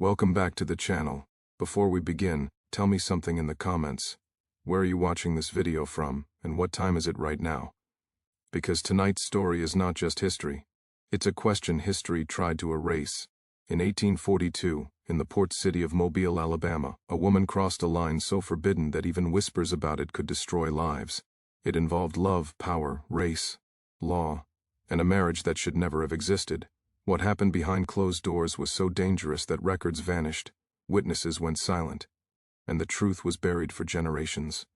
Welcome back to the channel. Before we begin, tell me something in the comments. Where are you watching this video from, and what time is it right now? Because tonight's story is not just history. It's a question history tried to erase. In 1842, in the port city of Mobile, Alabama, a woman crossed a line so forbidden that even whispers about it could destroy lives. It involved love, power, race, law, and a marriage that should never have existed. What happened behind closed doors was so dangerous that records vanished, witnesses went silent, and the truth was buried for generations.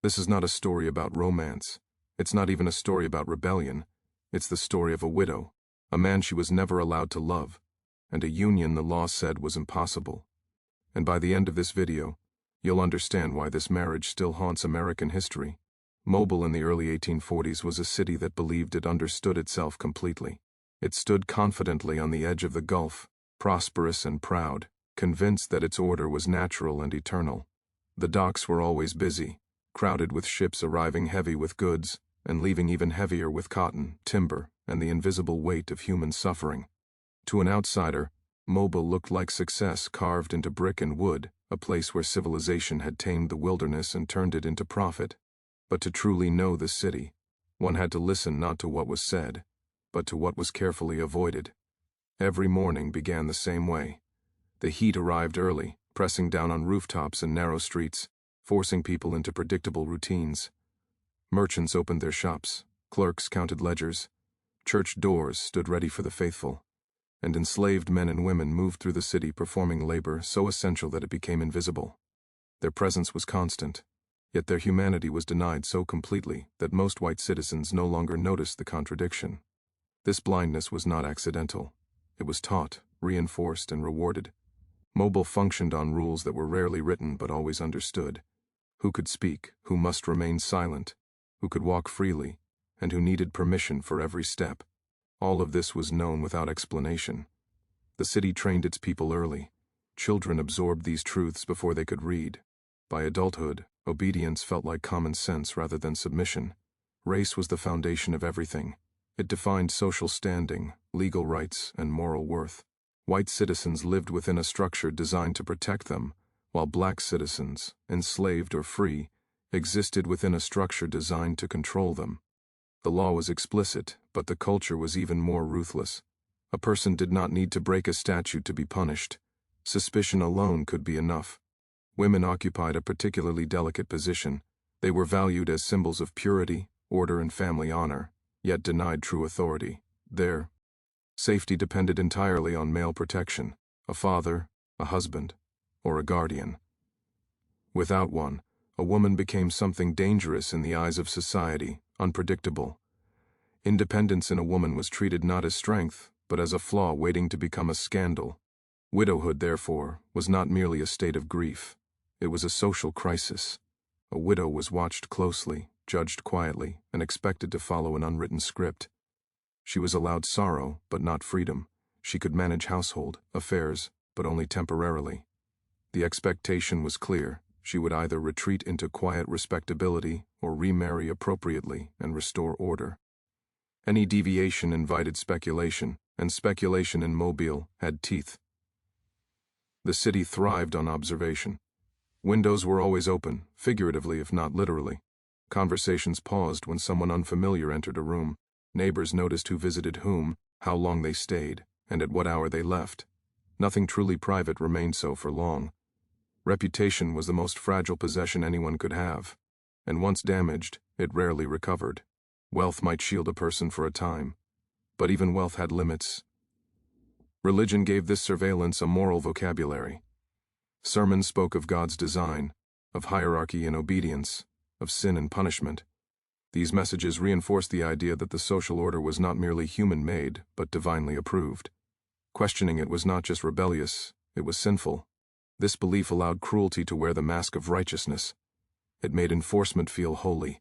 This is not a story about romance. It's not even a story about rebellion. It's the story of a widow, a man she was never allowed to love, and a union the law said was impossible. And by the end of this video, you'll understand why this marriage still haunts American history. Mobile in the early 1840s was a city that believed it understood itself completely. It stood confidently on the edge of the Gulf, prosperous and proud, convinced that its order was natural and eternal. The docks were always busy, crowded with ships arriving heavy with goods, and leaving even heavier with cotton, timber, and the invisible weight of human suffering. To an outsider, Mobile looked like success carved into brick and wood, a place where civilization had tamed the wilderness and turned it into profit. But to truly know the city, one had to listen not to what was said, but to what was carefully avoided. Every morning began the same way. The heat arrived early, pressing down on rooftops and narrow streets, forcing people into predictable routines. Merchants opened their shops, clerks counted ledgers, church doors stood ready for the faithful, and enslaved men and women moved through the city performing labor so essential that it became invisible. Their presence was constant, yet their humanity was denied so completely that most white citizens no longer noticed the contradiction. This blindness was not accidental. It was taught, reinforced, and rewarded. Mobile functioned on rules that were rarely written but always understood. Who could speak, who must remain silent, who could walk freely, and who needed permission for every step. All of this was known without explanation. The city trained its people early. Children absorbed these truths before they could read. By adulthood, obedience felt like common sense rather than submission. Race was the foundation of everything. It defined social standing, legal rights, and moral worth. White citizens lived within a structure designed to protect them, while black citizens, enslaved or free, existed within a structure designed to control them. The law was explicit, but the culture was even more ruthless. A person did not need to break a statute to be punished. Suspicion alone could be enough. Women occupied a particularly delicate position. They were valued as symbols of purity, order, and family honor, yet denied true authority. Their safety depended entirely on male protection, a father, a husband, or a guardian. Without one, a woman became something dangerous in the eyes of society, unpredictable. Independence in a woman was treated not as strength, but as a flaw waiting to become a scandal. Widowhood, therefore, was not merely a state of grief. It was a social crisis. A widow was watched closely, judged quietly, and expected to follow an unwritten script. She was allowed sorrow, but not freedom. She could manage household affairs, but only temporarily. The expectation was clear. She would either retreat into quiet respectability or remarry appropriately and restore order. Any deviation invited speculation, and speculation in Mobile had teeth. The city thrived on observation. Windows were always open, figuratively if not literally. Conversations paused when someone unfamiliar entered a room. Neighbors noticed who visited whom, how long they stayed, and at what hour they left. Nothing truly private remained so for long. Reputation was the most fragile possession anyone could have, and once damaged, it rarely recovered. Wealth might shield a person for a time, but even wealth had limits. Religion gave this surveillance a moral vocabulary. Sermons spoke of God's design, of hierarchy and obedience, of sin and punishment. These messages reinforced the idea that the social order was not merely human-made, but divinely approved. Questioning it was not just rebellious, it was sinful. This belief allowed cruelty to wear the mask of righteousness. It made enforcement feel holy.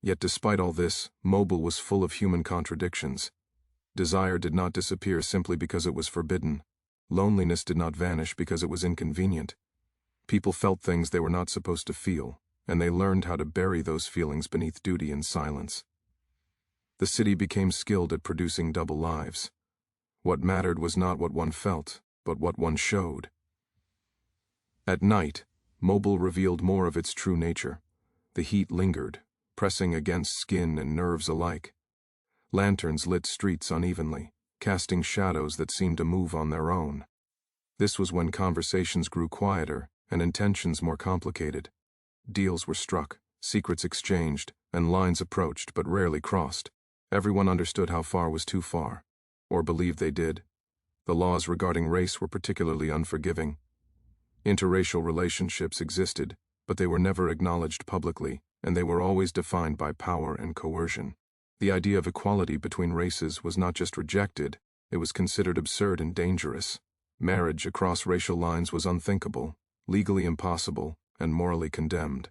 Yet despite all this, Mobile was full of human contradictions. Desire did not disappear simply because it was forbidden. Loneliness did not vanish because it was inconvenient. People felt things they were not supposed to feel, and they learned how to bury those feelings beneath duty and silence. The city became skilled at producing double lives. What mattered was not what one felt, but what one showed. At night, Mobile revealed more of its true nature. The heat lingered, pressing against skin and nerves alike. Lanterns lit streets unevenly, casting shadows that seemed to move on their own. This was when conversations grew quieter and intentions more complicated. Deals were struck, secrets exchanged, and lines approached but rarely crossed. Everyone understood how far was too far, or believed they did. The laws regarding race were particularly unforgiving. Interracial relationships existed, but they were never acknowledged publicly, and they were always defined by power and coercion. The idea of equality between races was not just rejected, it was considered absurd and dangerous. Marriage across racial lines was unthinkable, legally impossible, and morally condemned.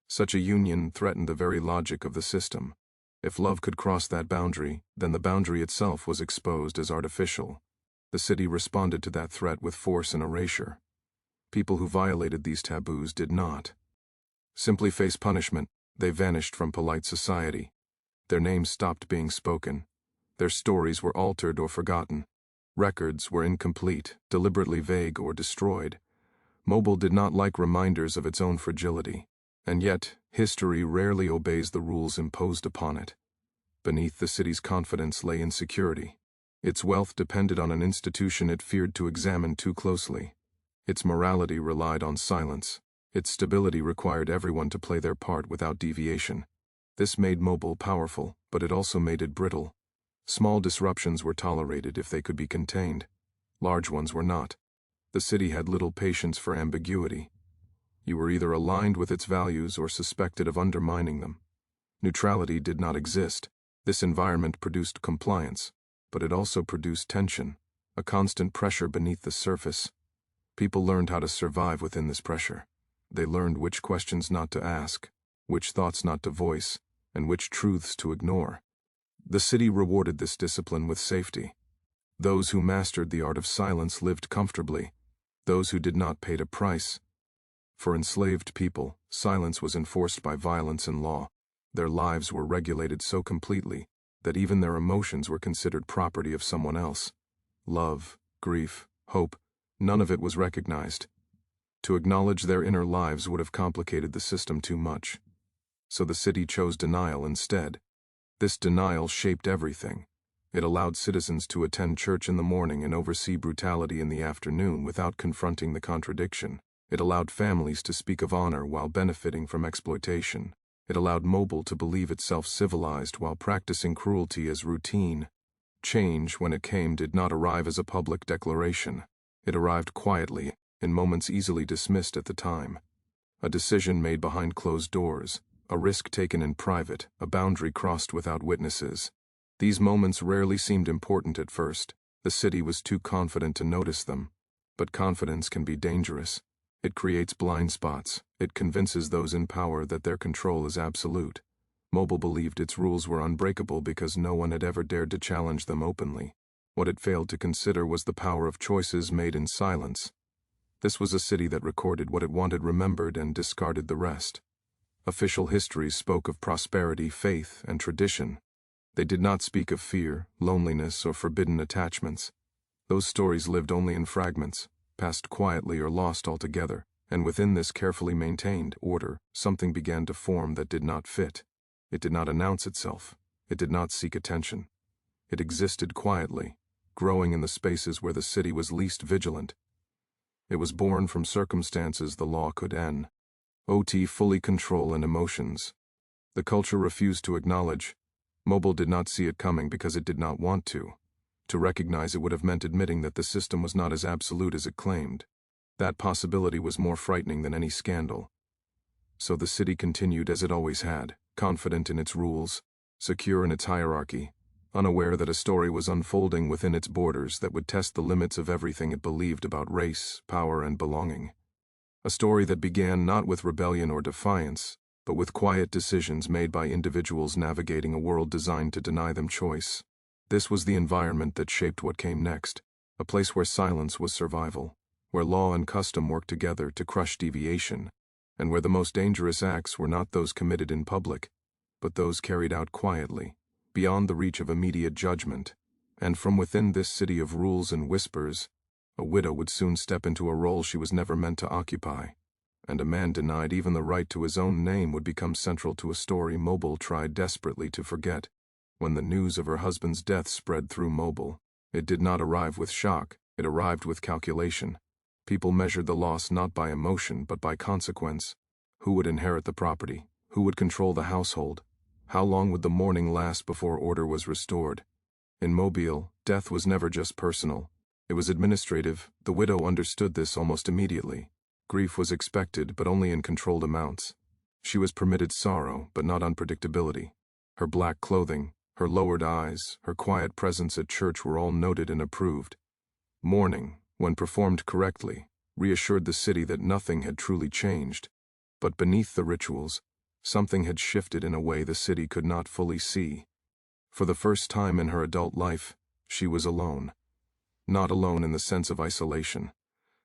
Such a union threatened the very logic of the system. If love could cross that boundary, then the boundary itself was exposed as artificial. The city responded to that threat with force and erasure. People who violated these taboos did not simply face punishment, they vanished from polite society. Their names stopped being spoken. Their stories were altered or forgotten. Records were incomplete, deliberately vague, or destroyed. Mobile did not like reminders of its own fragility. And yet, history rarely obeys the rules imposed upon it. Beneath the city's confidence lay insecurity. Its wealth depended on an institution it feared to examine too closely. Its morality relied on silence. Its stability required everyone to play their part without deviation. This made Mobile powerful, but it also made it brittle. Small disruptions were tolerated if they could be contained. Large ones were not. The city had little patience for ambiguity. You were either aligned with its values or suspected of undermining them. Neutrality did not exist. This environment produced compliance, but it also produced tension, a constant pressure beneath the surface. People learned how to survive within this pressure. They learned which questions not to ask, which thoughts not to voice, and which truths to ignore. The city rewarded this discipline with safety. Those who mastered the art of silence lived comfortably. Those who did not paid a price. For enslaved people, silence was enforced by violence and law. Their lives were regulated so completely that even their emotions were considered property of someone else. Love, grief, hope, none of it was recognized. To acknowledge their inner lives would have complicated the system too much. So the city chose denial instead. This denial shaped everything. It allowed citizens to attend church in the morning and oversee brutality in the afternoon without confronting the contradiction. It allowed families to speak of honor while benefiting from exploitation. It allowed Mobile to believe itself civilized while practicing cruelty as routine. Change, when it came, did not arrive as a public declaration. It arrived quietly, in moments easily dismissed at the time. A decision made behind closed doors, a risk taken in private, a boundary crossed without witnesses. These moments rarely seemed important at first. The city was too confident to notice them. But confidence can be dangerous. It creates blind spots. It convinces those in power that their control is absolute. Mobile believed its rules were unbreakable because no one had ever dared to challenge them openly. What it failed to consider was the power of choices made in silence. This was a city that recorded what it wanted remembered and discarded the rest. Official histories spoke of prosperity, faith, and tradition. They did not speak of fear, loneliness, or forbidden attachments. Those stories lived only in fragments, passed quietly or lost altogether, and within this carefully maintained order, something began to form that did not fit. It did not announce itself. It did not seek attention. It existed quietly, growing in the spaces where the city was least vigilant. It was born from circumstances the law could end. Fully control and emotions. The culture refused to acknowledge. Mobile did not see it coming because it did not want to. To recognize it would have meant admitting that the system was not as absolute as it claimed. That possibility was more frightening than any scandal. So the city continued as it always had, confident in its rules, secure in its hierarchy, unaware that a story was unfolding within its borders that would test the limits of everything it believed about race, power, and belonging. A story that began not with rebellion or defiance, but with quiet decisions made by individuals navigating a world designed to deny them choice. This was the environment that shaped what came next, a place where silence was survival, where law and custom worked together to crush deviation, and where the most dangerous acts were not those committed in public, but those carried out quietly, beyond the reach of immediate judgment. And from within this city of rules and whispers, A widow would soon step into a role she was never meant to occupy, and a man denied even the right to his own name would become central to a story Mobile tried desperately to forget. When the news of her husband's death spread through Mobile, it did not arrive with shock, it arrived with calculation. People measured the loss not by emotion but by consequence. Who would inherit the property? Who would control the household? How long would the mourning last before order was restored? In Mobile, death was never just personal. It was administrative. The widow understood this almost immediately. Grief was expected, but only in controlled amounts. She was permitted sorrow, but not unpredictability. Her black clothing, her lowered eyes, her quiet presence at church were all noted and approved. Mourning, when performed correctly, reassured the city that nothing had truly changed. But beneath the rituals, something had shifted in a way the city could not fully see. For the first time in her adult life, she was alone. Not alone in the sense of isolation.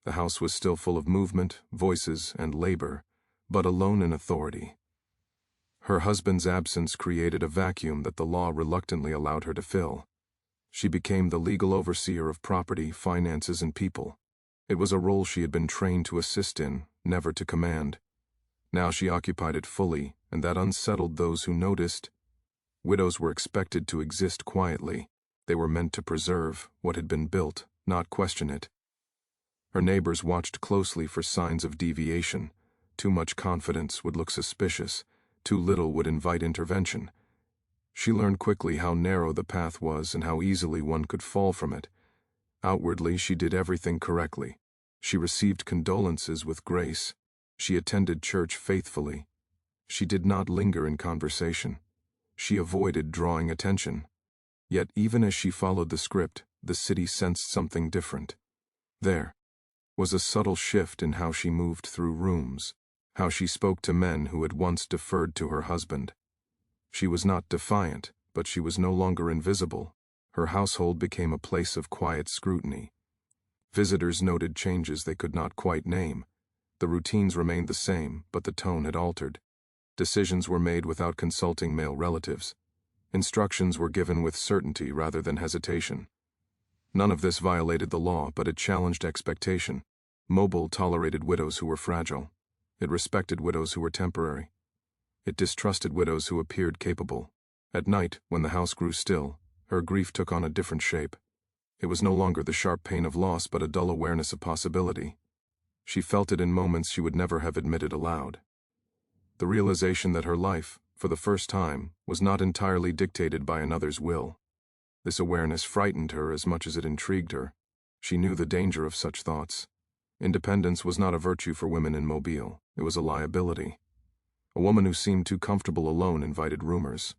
The house was still full of movement, voices, and labor, but alone in authority. Her husband's absence created a vacuum that the law reluctantly allowed her to fill. She became the legal overseer of property, finances, and people. It was a role she had been trained to assist in, never to command. Now she occupied it fully, and that unsettled those who noticed. Widows were expected to exist quietly. They were meant to preserve what had been built, not question it. Her neighbors watched closely for signs of deviation. Too much confidence would look suspicious. Too little would invite intervention. She learned quickly how narrow the path was and how easily one could fall from it. Outwardly, she did everything correctly. She received condolences with grace. She attended church faithfully. She did not linger in conversation. She avoided drawing attention. Yet even as she followed the script, the city sensed something different. There was a subtle shift in how she moved through rooms, how she spoke to men who had once deferred to her husband. She was not defiant, but she was no longer invisible. Her household became a place of quiet scrutiny. Visitors noted changes they could not quite name. The routines remained the same, but the tone had altered. Decisions were made without consulting male relatives. Instructions were given with certainty rather than hesitation. None of this violated the law, but it challenged expectation. Mobile tolerated widows who were fragile. It respected widows who were temporary. It distrusted widows who appeared capable. At night, when the house grew still, her grief took on a different shape. It was no longer the sharp pain of loss, but a dull awareness of possibility. She felt it in moments she would never have admitted aloud. The realization that her life, for the first time, was not entirely dictated by another's will. This awareness frightened her as much as it intrigued her. She knew the danger of such thoughts. Independence was not a virtue for women in Mobile. It was a liability. A woman who seemed too comfortable alone invited rumors.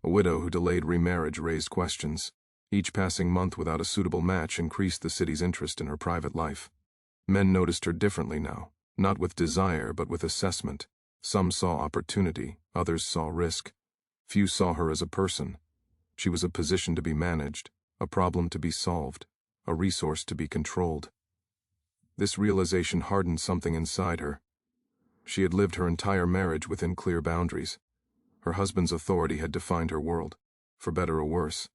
A widow who delayed remarriage raised questions. Each passing month without a suitable match increased the city's interest in her private life. Men noticed her differently now, not with desire but with assessment. Some saw opportunity, others saw risk. Few saw her as a person. She was a position to be managed, a problem to be solved, a resource to be controlled. This realization hardened something inside her. She had lived her entire marriage within clear boundaries. Her husband's authority had defined her world, for better or worse.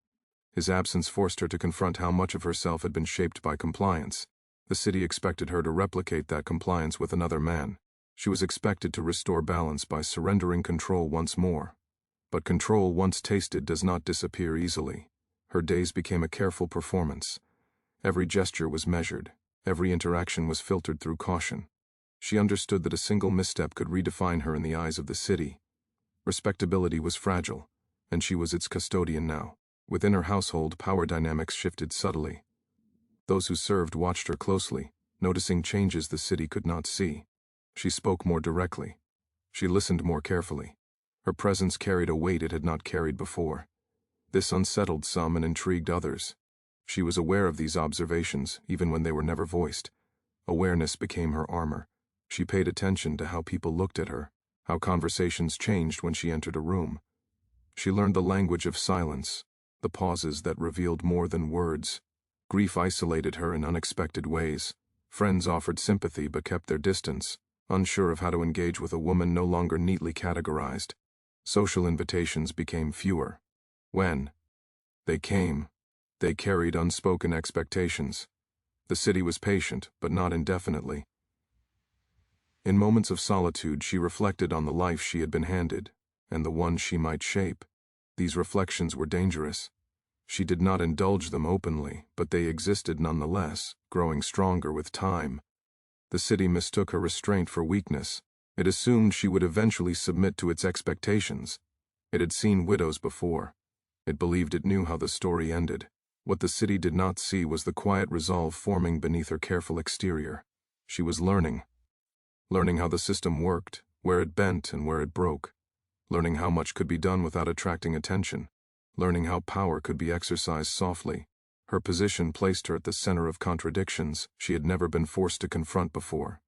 His absence forced her to confront how much of herself had been shaped by compliance. The city expected her to replicate that compliance with another man. She was expected to restore balance by surrendering control once more. But control once tasted does not disappear easily. Her days became a careful performance. Every gesture was measured. Every interaction was filtered through caution. She understood that a single misstep could redefine her in the eyes of the city. Respectability was fragile, and she was its custodian now. Within her household, power dynamics shifted subtly. Those who served watched her closely, noticing changes the city could not see. She spoke more directly. She listened more carefully. Her presence carried a weight it had not carried before. This unsettled some and intrigued others. She was aware of these observations, even when they were never voiced. Awareness became her armor. She paid attention to how people looked at her, how conversations changed when she entered a room. She learned the language of silence, the pauses that revealed more than words. Grief isolated her in unexpected ways. Friends offered sympathy but kept their distance, unsure of how to engage with a woman no longer neatly categorized. Social invitations became fewer. When they came, they carried unspoken expectations. The city was patient, but not indefinitely. In moments of solitude, she reflected on the life she had been handed, and the one she might shape. These reflections were dangerous. She did not indulge them openly, but they existed nonetheless, growing stronger with time. The city mistook her restraint for weakness. It assumed she would eventually submit to its expectations. It had seen widows before. It believed it knew how the story ended. What the city did not see was the quiet resolve forming beneath her careful exterior. She was learning how the system worked, where it bent and where it broke, learning how much could be done without attracting attention, learning how power could be exercised softly. Her position placed her at the center of contradictions she had never been forced to confront before.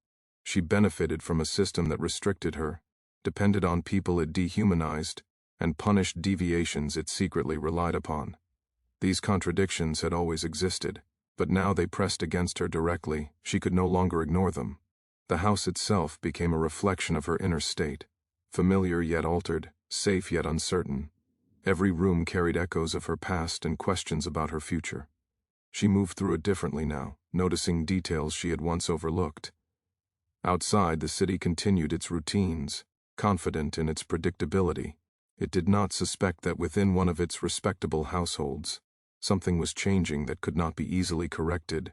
She benefited from a system that restricted her, depended on people it dehumanized, and punished deviations it secretly relied upon. These contradictions had always existed, but now they pressed against her directly. She could no longer ignore them. The house itself became a reflection of her inner state, familiar yet altered, safe yet uncertain. Every room carried echoes of her past and questions about her future. She moved through it differently now, noticing details she had once overlooked. Outside, the city continued its routines, confident in its predictability. It did not suspect that within one of its respectable households, something was changing that could not be easily corrected.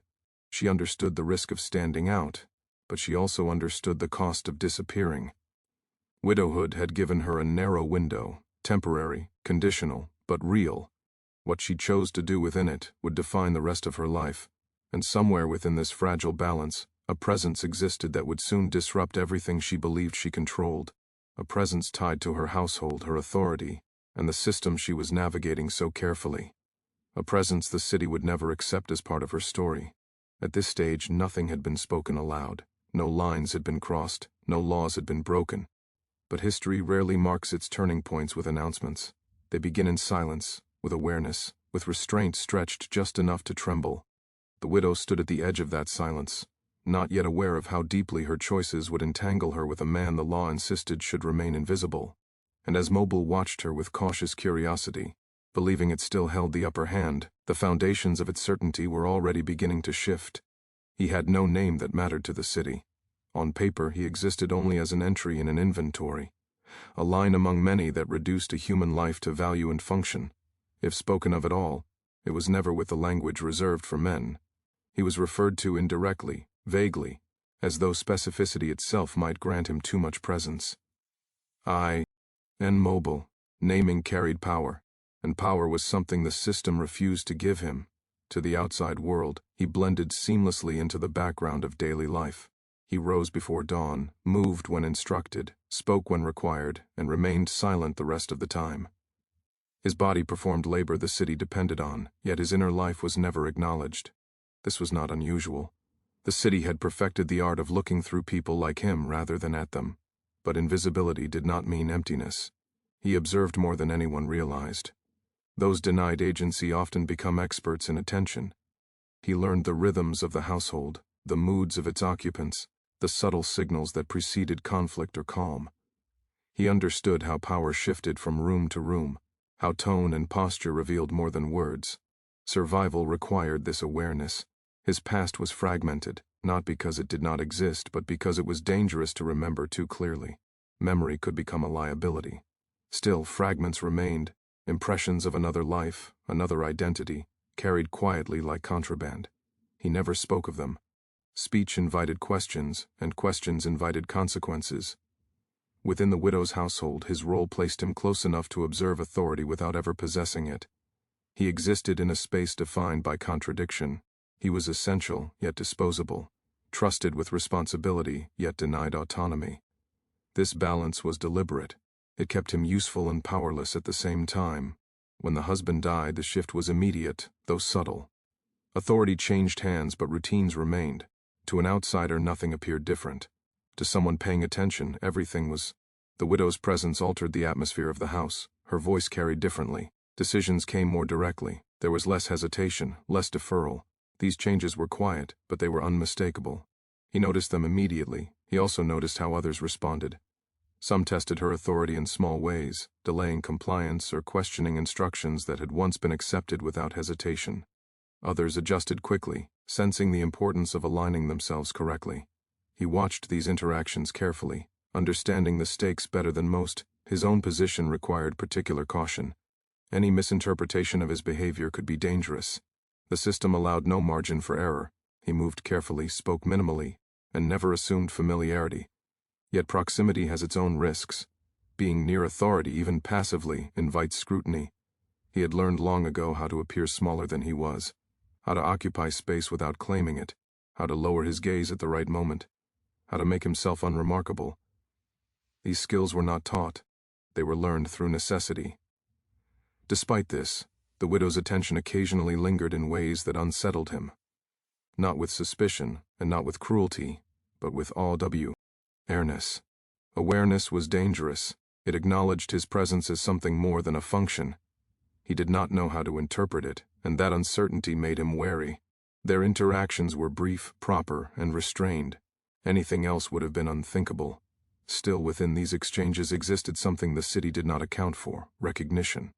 She understood the risk of standing out, but she also understood the cost of disappearing. Widowhood had given her a narrow window, temporary, conditional, but real. What she chose to do within it would define the rest of her life, and somewhere within this fragile balance, a presence existed that would soon disrupt everything she believed she controlled, a presence tied to her household, her authority, and the system she was navigating so carefully. A presence the city would never accept as part of her story. At this stage, nothing had been spoken aloud. No lines had been crossed, no laws had been broken. But history rarely marks its turning points with announcements. They begin in silence, with awareness, with restraint stretched just enough to tremble. The widow stood at the edge of that silence, not yet aware of how deeply her choices would entangle her with a man the law insisted should remain invisible. And as Mobile watched her with cautious curiosity, believing it still held the upper hand, the foundations of its certainty were already beginning to shift. He had no name that mattered to the city. On paper, he existed only as an entry in an inventory, a line among many that reduced a human life to value and function. If spoken of at all, it was never with the language reserved for men. He was referred to indirectly, vaguely, as though specificity itself might grant him too much presence. Mobile. Naming carried power, and power was something the system refused to give him. To the outside world, he blended seamlessly into the background of daily life. He rose before dawn, moved when instructed, spoke when required, and remained silent the rest of the time. His body performed labor the city depended on, yet his inner life was never acknowledged. This was not unusual. The city had perfected the art of looking through people like him rather than at them. But invisibility did not mean emptiness. He observed more than anyone realized. Those denied agency often become experts in attention. He learned the rhythms of the household, the moods of its occupants, the subtle signals that preceded conflict or calm. He understood how power shifted from room to room, how tone and posture revealed more than words. Survival required this awareness. His past was fragmented, not because it did not exist, but because it was dangerous to remember too clearly. Memory could become a liability. Still, fragments remained, impressions of another life, another identity, carried quietly like contraband. He never spoke of them. Speech invited questions, and questions invited consequences. Within the widow's household, his role placed him close enough to observe authority without ever possessing it. He existed in a space defined by contradiction. He was essential, yet disposable, trusted with responsibility, yet denied autonomy. This balance was deliberate. It kept him useful and powerless at the same time. When the husband died, the shift was immediate, though subtle. Authority changed hands, but routines remained. To an outsider, nothing appeared different. To someone paying attention, everything was. The widow's presence altered the atmosphere of the house. Her voice carried differently. Decisions came more directly. There was less hesitation, less deferral. These changes were quiet, but they were unmistakable. He noticed them immediately. He also noticed how others responded. Some tested her authority in small ways, delaying compliance or questioning instructions that had once been accepted without hesitation. Others adjusted quickly, sensing the importance of aligning themselves correctly. He watched these interactions carefully, understanding the stakes better than most. His own position required particular caution. Any misinterpretation of his behavior could be dangerous. The system allowed no margin for error. He moved carefully, spoke minimally, and never assumed familiarity. Yet proximity has its own risks. Being near authority, even passively, invites scrutiny. He had learned long ago how to appear smaller than he was, how to occupy space without claiming it, how to lower his gaze at the right moment, how to make himself unremarkable. These skills were not taught. They were learned through necessity. Despite this, the widow's attention occasionally lingered in ways that unsettled him. Not with suspicion, and not with cruelty, but with awareness. Awareness was dangerous. It acknowledged his presence as something more than a function. He did not know how to interpret it, and that uncertainty made him wary. Their interactions were brief, proper, and restrained. Anything else would have been unthinkable. Still, within these exchanges existed something the city did not account for: recognition.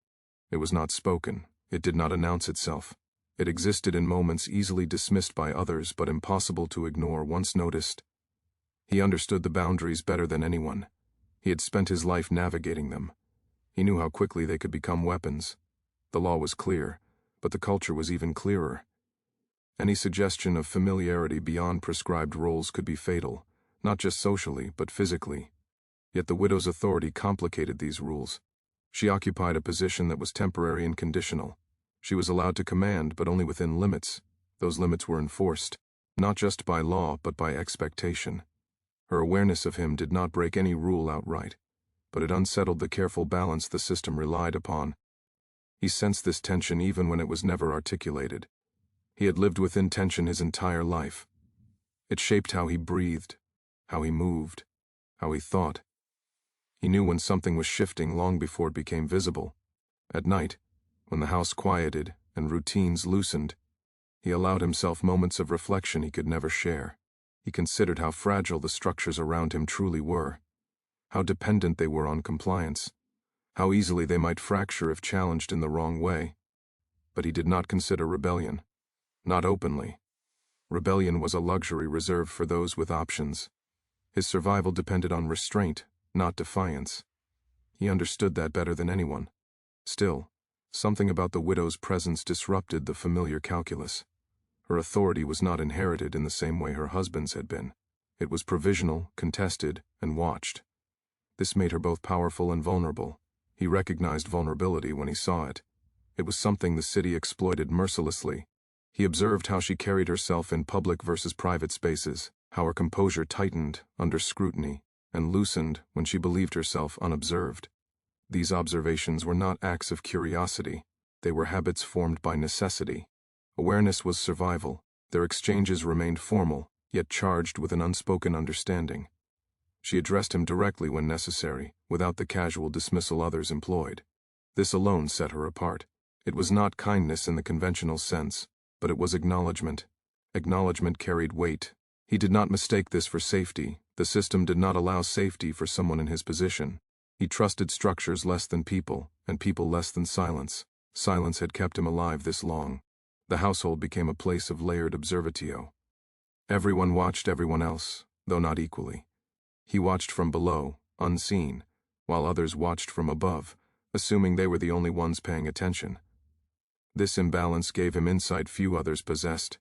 It was not spoken. It did not announce itself. It existed in moments easily dismissed by others but impossible to ignore once noticed. He understood the boundaries better than anyone. He had spent his life navigating them. He knew how quickly they could become weapons. The law was clear, but the culture was even clearer. Any suggestion of familiarity beyond prescribed roles could be fatal, not just socially, but physically. Yet the widow's authority complicated these rules. She occupied a position that was temporary and conditional. She was allowed to command, but only within limits. Those limits were enforced, not just by law, but by expectation. Her awareness of him did not break any rule outright, but it unsettled the careful balance the system relied upon. He sensed this tension even when it was never articulated. He had lived within tension his entire life. It shaped how he breathed, how he moved, how he thought. He knew when something was shifting long before it became visible. At night, when the house quieted and routines loosened, he allowed himself moments of reflection he could never share. He considered how fragile the structures around him truly were, how dependent they were on compliance, how easily they might fracture if challenged in the wrong way. But he did not consider rebellion. Not openly. Rebellion was a luxury reserved for those with options. His survival depended on restraint, not defiance. He understood that better than anyone. Still, something about the widow's presence disrupted the familiar calculus. Her authority was not inherited in the same way her husband's had been. It was provisional, contested, and watched. This made her both powerful and vulnerable. He recognized vulnerability when he saw it. It was something the city exploited mercilessly. He observed how she carried herself in public versus private spaces, how her composure tightened under scrutiny, and loosened when she believed herself unobserved. These observations were not acts of curiosity. They were habits formed by necessity. Awareness was survival. Their exchanges remained formal, yet charged with an unspoken understanding. She addressed him directly when necessary, without the casual dismissal others employed. This alone set her apart. It was not kindness in the conventional sense, but it was acknowledgement. Acknowledgement carried weight. He did not mistake this for safety. The system did not allow safety for someone in his position. He trusted structures less than people, and people less than silence. Silence had kept him alive this long. The household became a place of layered observatio. Everyone watched everyone else, though not equally. He watched from below, unseen, while others watched from above, assuming they were the only ones paying attention. This imbalance gave him insight few others possessed.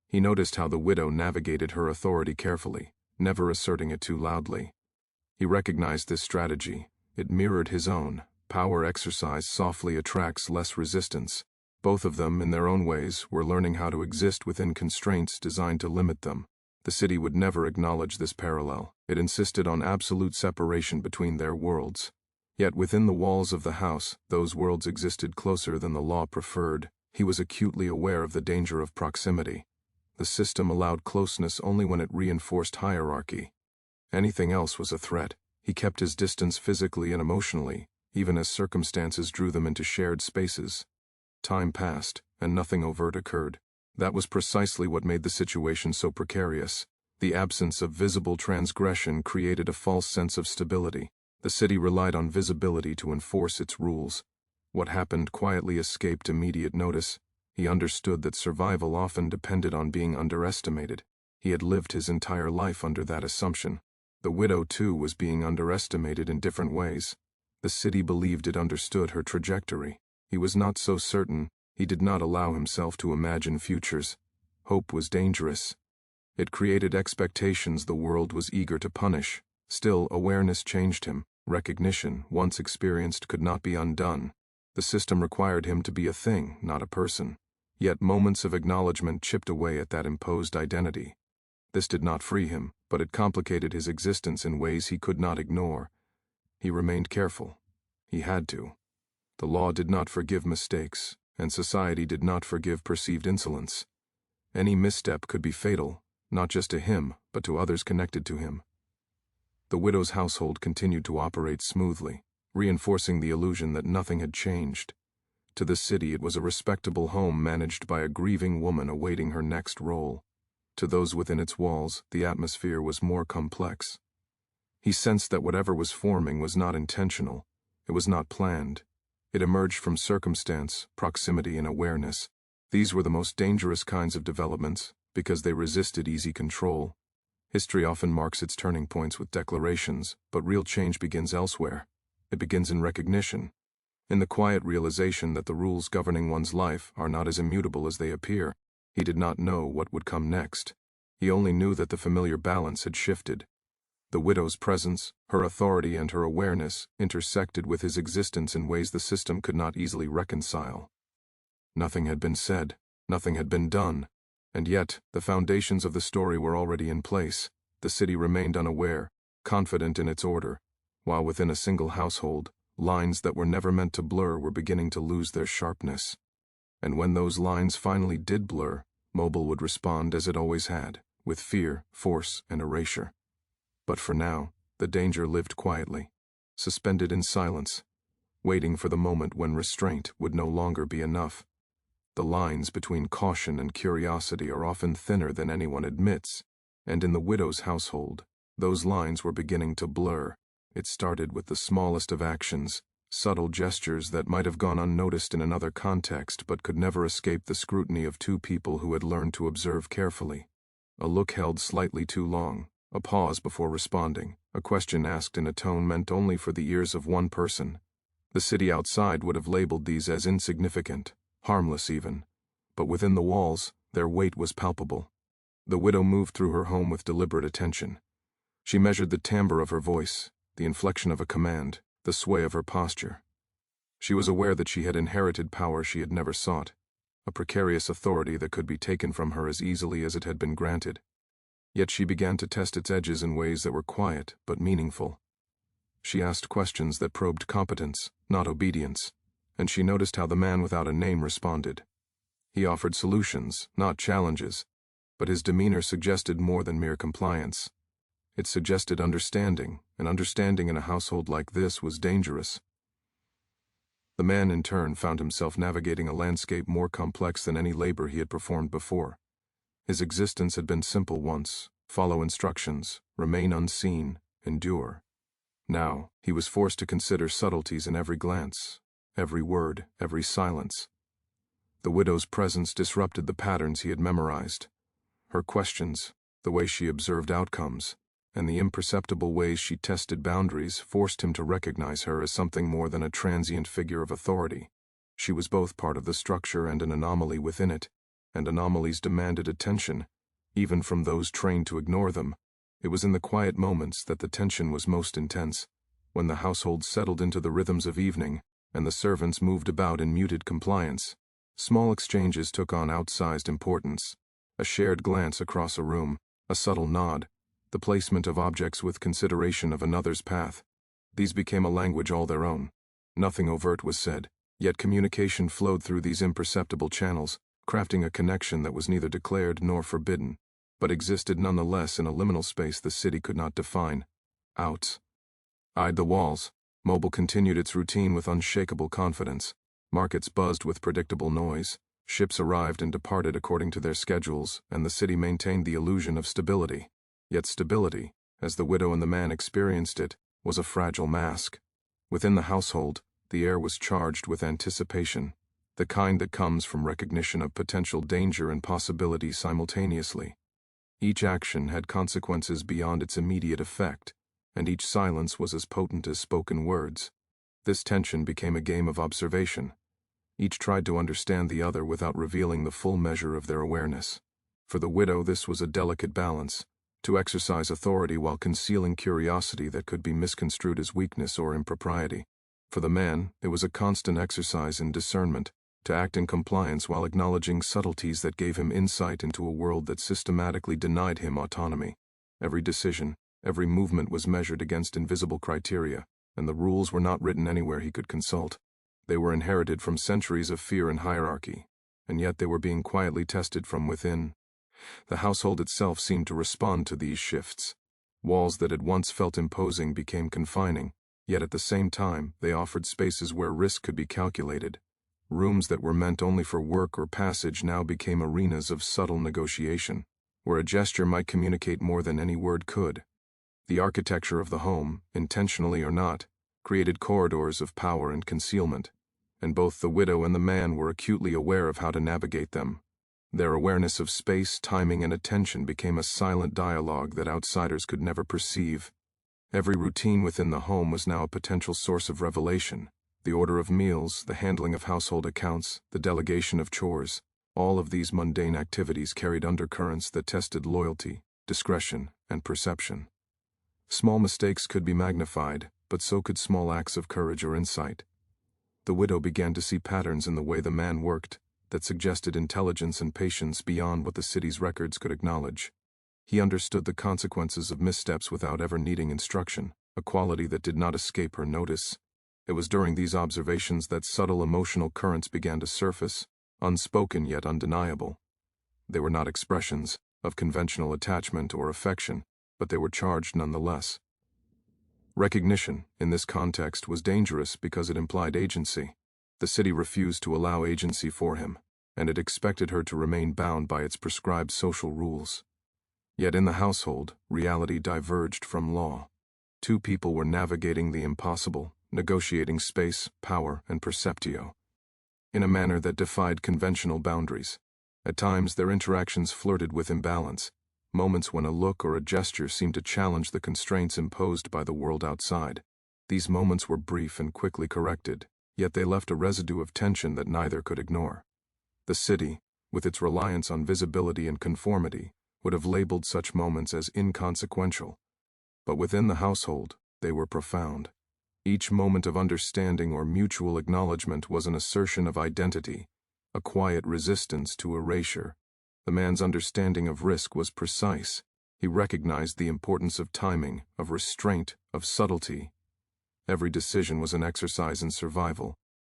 He noticed how the widow navigated her authority carefully, never asserting it too loudly. He recognized this strategy. It mirrored his own. Power exercised softly attracts less resistance. Both of them, in their own ways, were learning how to exist within constraints designed to limit them. The city would never acknowledge this parallel. It insisted on absolute separation between their worlds. Yet within the walls of the house, those worlds existed closer than the law preferred. He was acutely aware of the danger of proximity. The system allowed closeness only when it reinforced hierarchy. Anything else was a threat. He kept his distance physically and emotionally, even as circumstances drew them into shared spaces. Time passed, and nothing overt occurred. That was precisely what made the situation so precarious. The absence of visible transgression created a false sense of stability. The city relied on visibility to enforce its rules. What happened quietly escaped immediate notice. He understood that survival often depended on being underestimated. He had lived his entire life under that assumption. The widow, too, was being underestimated in different ways. The city believed it understood her trajectory. He was not so certain. He did not allow himself to imagine futures. Hope was dangerous. It created expectations the world was eager to punish. Still, awareness changed him. Recognition, once experienced, could not be undone. The system required him to be a thing, not a person. Yet moments of acknowledgement chipped away at that imposed identity. This did not free him, but it complicated his existence in ways he could not ignore. He remained careful. He had to. The law did not forgive mistakes, and society did not forgive perceived insolence. Any misstep could be fatal, not just to him, but to others connected to him. The widow's household continued to operate smoothly, reinforcing the illusion that nothing had changed. To the city, it was a respectable home managed by a grieving woman awaiting her next role. To those within its walls, the atmosphere was more complex. He sensed that whatever was forming was not intentional. It was not planned. It emerged from circumstance, proximity, and awareness. These were the most dangerous kinds of developments, because they resisted easy control. History often marks its turning points with declarations, but real change begins elsewhere. It begins in recognition, in the quiet realization that the rules governing one's life are not as immutable as they appear. He did not know what would come next. He only knew that the familiar balance had shifted. The widow's presence, her authority, and her awareness intersected with his existence in ways the system could not easily reconcile. Nothing had been said, nothing had been done, and yet the foundations of the story were already in place. The city remained unaware, confident in its order, while within a single household, lines that were never meant to blur were beginning to lose their sharpness. And when those lines finally did blur, Mobile would respond as it always had, with fear, force, and erasure. But for now, the danger lived quietly, suspended in silence, waiting for the moment when restraint would no longer be enough. The lines between caution and curiosity are often thinner than anyone admits, and in the widow's household, those lines were beginning to blur. It started with the smallest of actions, subtle gestures that might have gone unnoticed in another context but could never escape the scrutiny of two people who had learned to observe carefully. A look held slightly too long, a pause before responding, a question asked in a tone meant only for the ears of one person. The city outside would have labeled these as insignificant, harmless even, but within the walls, their weight was palpable. The widow moved through her home with deliberate attention. She measured the timbre of her voice, the inflection of a command, the sway of her posture. She was aware that she had inherited power she had never sought, a precarious authority that could be taken from her as easily as it had been granted. Yet she began to test its edges in ways that were quiet but meaningful. She asked questions that probed competence, not obedience, and she noticed how the man without a name responded. He offered solutions, not challenges, but his demeanor suggested more than mere compliance. It suggested understanding, and understanding in a household like this was dangerous. The man, in turn, found himself navigating a landscape more complex than any labor he had performed before. His existence had been simple once: follow instructions, remain unseen, endure. Now, he was forced to consider subtleties in every glance, every word, every silence. The widow's presence disrupted the patterns he had memorized. Her questions, the way she observed outcomes, and the imperceptible ways she tested boundaries forced him to recognize her as something more than a transient figure of authority. She was both part of the structure and an anomaly within it, and anomalies demanded attention, even from those trained to ignore them. It was in the quiet moments that the tension was most intense, when the household settled into the rhythms of evening, and the servants moved about in muted compliance. Small exchanges took on outsized importance. A shared glance across a room, a subtle nod, the placement of objects with consideration of another's path. These became a language all their own. Nothing overt was said, yet communication flowed through these imperceptible channels, crafting a connection that was neither declared nor forbidden, but existed nonetheless in a liminal space the city could not define. Outs eyed the walls. Mobile continued its routine with unshakable confidence. Markets buzzed with predictable noise. Ships arrived and departed according to their schedules, and the city maintained the illusion of stability. Yet stability, as the widow and the man experienced it, was a fragile mask. Within the household, the air was charged with anticipation. the kind that comes from recognition of potential danger and possibility simultaneously. Each action had consequences beyond its immediate effect, and each silence was as potent as spoken words. This tension became a game of observation. Each tried to understand the other without revealing the full measure of their awareness. For the widow, this was a delicate balance, to exercise authority while concealing curiosity that could be misconstrued as weakness or impropriety. For the man, it was a constant exercise in discernment, to act in compliance while acknowledging subtleties that gave him insight into a world that systematically denied him autonomy. Every decision, every movement was measured against invisible criteria, and the rules were not written anywhere he could consult. They were inherited from centuries of fear and hierarchy, and yet they were being quietly tested from within. The household itself seemed to respond to these shifts. Walls that had once felt imposing became confining, yet at the same time they offered spaces where risk could be calculated. Rooms that were meant only for work or passage now became arenas of subtle negotiation, where a gesture might communicate more than any word could. The architecture of the home, intentionally or not, created corridors of power and concealment, and both the widow and the man were acutely aware of how to navigate them. Their awareness of space, timing, and attention became a silent dialogue that outsiders could never perceive. Every routine within the home was now a potential source of revelation. The order of meals, the handling of household accounts, the delegation of chores, all of these mundane activities carried undercurrents that tested loyalty, discretion, and perception. Small mistakes could be magnified, but so could small acts of courage or insight. The widow began to see patterns in the way the man worked that suggested intelligence and patience beyond what the city's records could acknowledge. He understood the consequences of missteps without ever needing instruction, a quality that did not escape her notice. It was during these observations that subtle emotional currents began to surface, unspoken yet undeniable. They were not expressions of conventional attachment or affection, but they were charged nonetheless. Recognition, in this context, was dangerous because it implied agency. The city refused to allow agency for him, and it expected her to remain bound by its prescribed social rules. Yet in the household, reality diverged from law. Two people were navigating the impossible, negotiating space, power, and perceptio, in a manner that defied conventional boundaries. At times, their interactions flirted with imbalance, moments when a look or a gesture seemed to challenge the constraints imposed by the world outside. These moments were brief and quickly corrected, yet they left a residue of tension that neither could ignore. The city, with its reliance on visibility and conformity, would have labeled such moments as inconsequential. But within the household, they were profound. Each moment of understanding or mutual acknowledgement was an assertion of identity, a quiet resistance to erasure. The man's understanding of risk was precise. He recognized the importance of timing, of restraint, of subtlety. Every decision was an exercise in survival,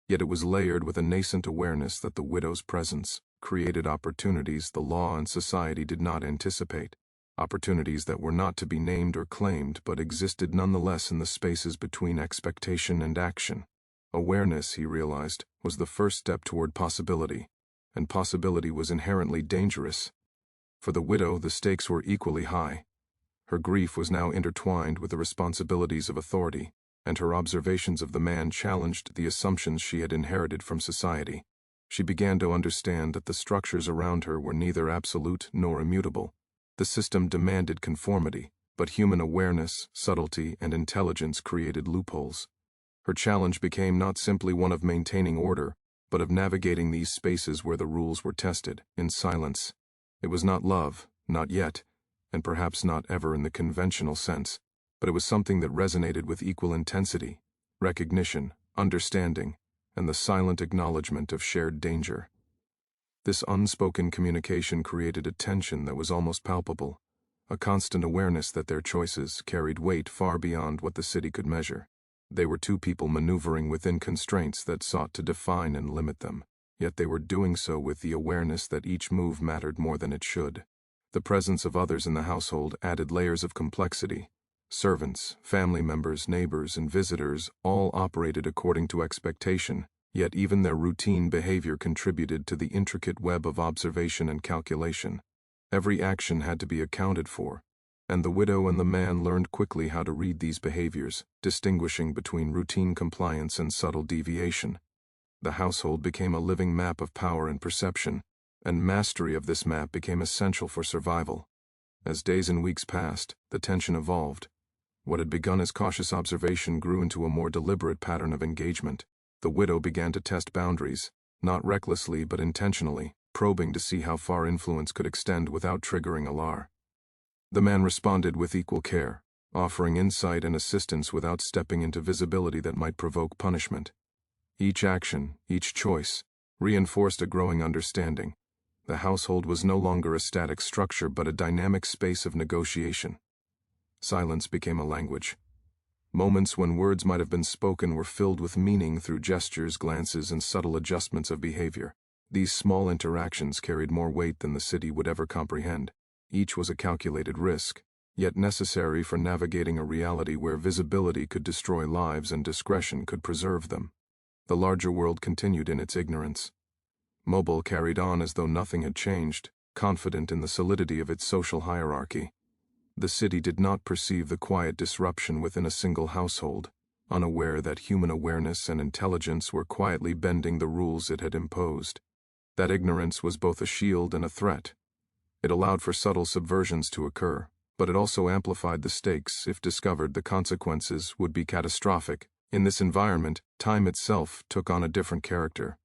yet it was layered with a nascent awareness that the widow's presence created opportunities the law and society did not anticipate. Opportunities that were not to be named or claimed but existed nonetheless in the spaces between expectation and action. Awareness, he realized, was the first step toward possibility, and possibility was inherently dangerous. For the widow, the stakes were equally high. Her grief was now intertwined with the responsibilities of authority, and her observations of the man challenged the assumptions she had inherited from society. She began to understand that the structures around her were neither absolute nor immutable. The system demanded conformity, but human awareness, subtlety, and intelligence created loopholes. Her challenge became not simply one of maintaining order, but of navigating these spaces where the rules were tested, in silence. It was not love, not yet, and perhaps not ever in the conventional sense, but it was something that resonated with equal intensity: recognition, understanding, and the silent acknowledgement of shared danger. This unspoken communication created a tension that was almost palpable, a constant awareness that their choices carried weight far beyond what the city could measure. They were two people maneuvering within constraints that sought to define and limit them, yet they were doing so with the awareness that each move mattered more than it should. The presence of others in the household added layers of complexity. Servants, family members, neighbors, and visitors all operated according to expectation, yet even their routine behavior contributed to the intricate web of observation and calculation. Every action had to be accounted for, and the widow and the man learned quickly how to read these behaviors, distinguishing between routine compliance and subtle deviation. The household became a living map of power and perception, and mastery of this map became essential for survival. As days and weeks passed, the tension evolved. What had begun as cautious observation grew into a more deliberate pattern of engagement. The widow began to test boundaries, not recklessly but intentionally, probing to see how far influence could extend without triggering alarm. The man responded with equal care, offering insight and assistance without stepping into visibility that might provoke punishment. Each action, each choice, reinforced a growing understanding. The household was no longer a static structure but a dynamic space of negotiation. Silence became a language. Moments when words might have been spoken were filled with meaning through gestures, glances, and subtle adjustments of behavior. These small interactions carried more weight than the city would ever comprehend. Each was a calculated risk, yet necessary for navigating a reality where visibility could destroy lives and discretion could preserve them. The larger world continued in its ignorance. Mobile carried on as though nothing had changed, confident in the solidity of its social hierarchy. The city did not perceive the quiet disruption within a single household, unaware that human awareness and intelligence were quietly bending the rules it had imposed. That ignorance was both a shield and a threat. It allowed for subtle subversions to occur, but it also amplified the stakes. If discovered, the consequences would be catastrophic. In this environment, time itself took on a different character.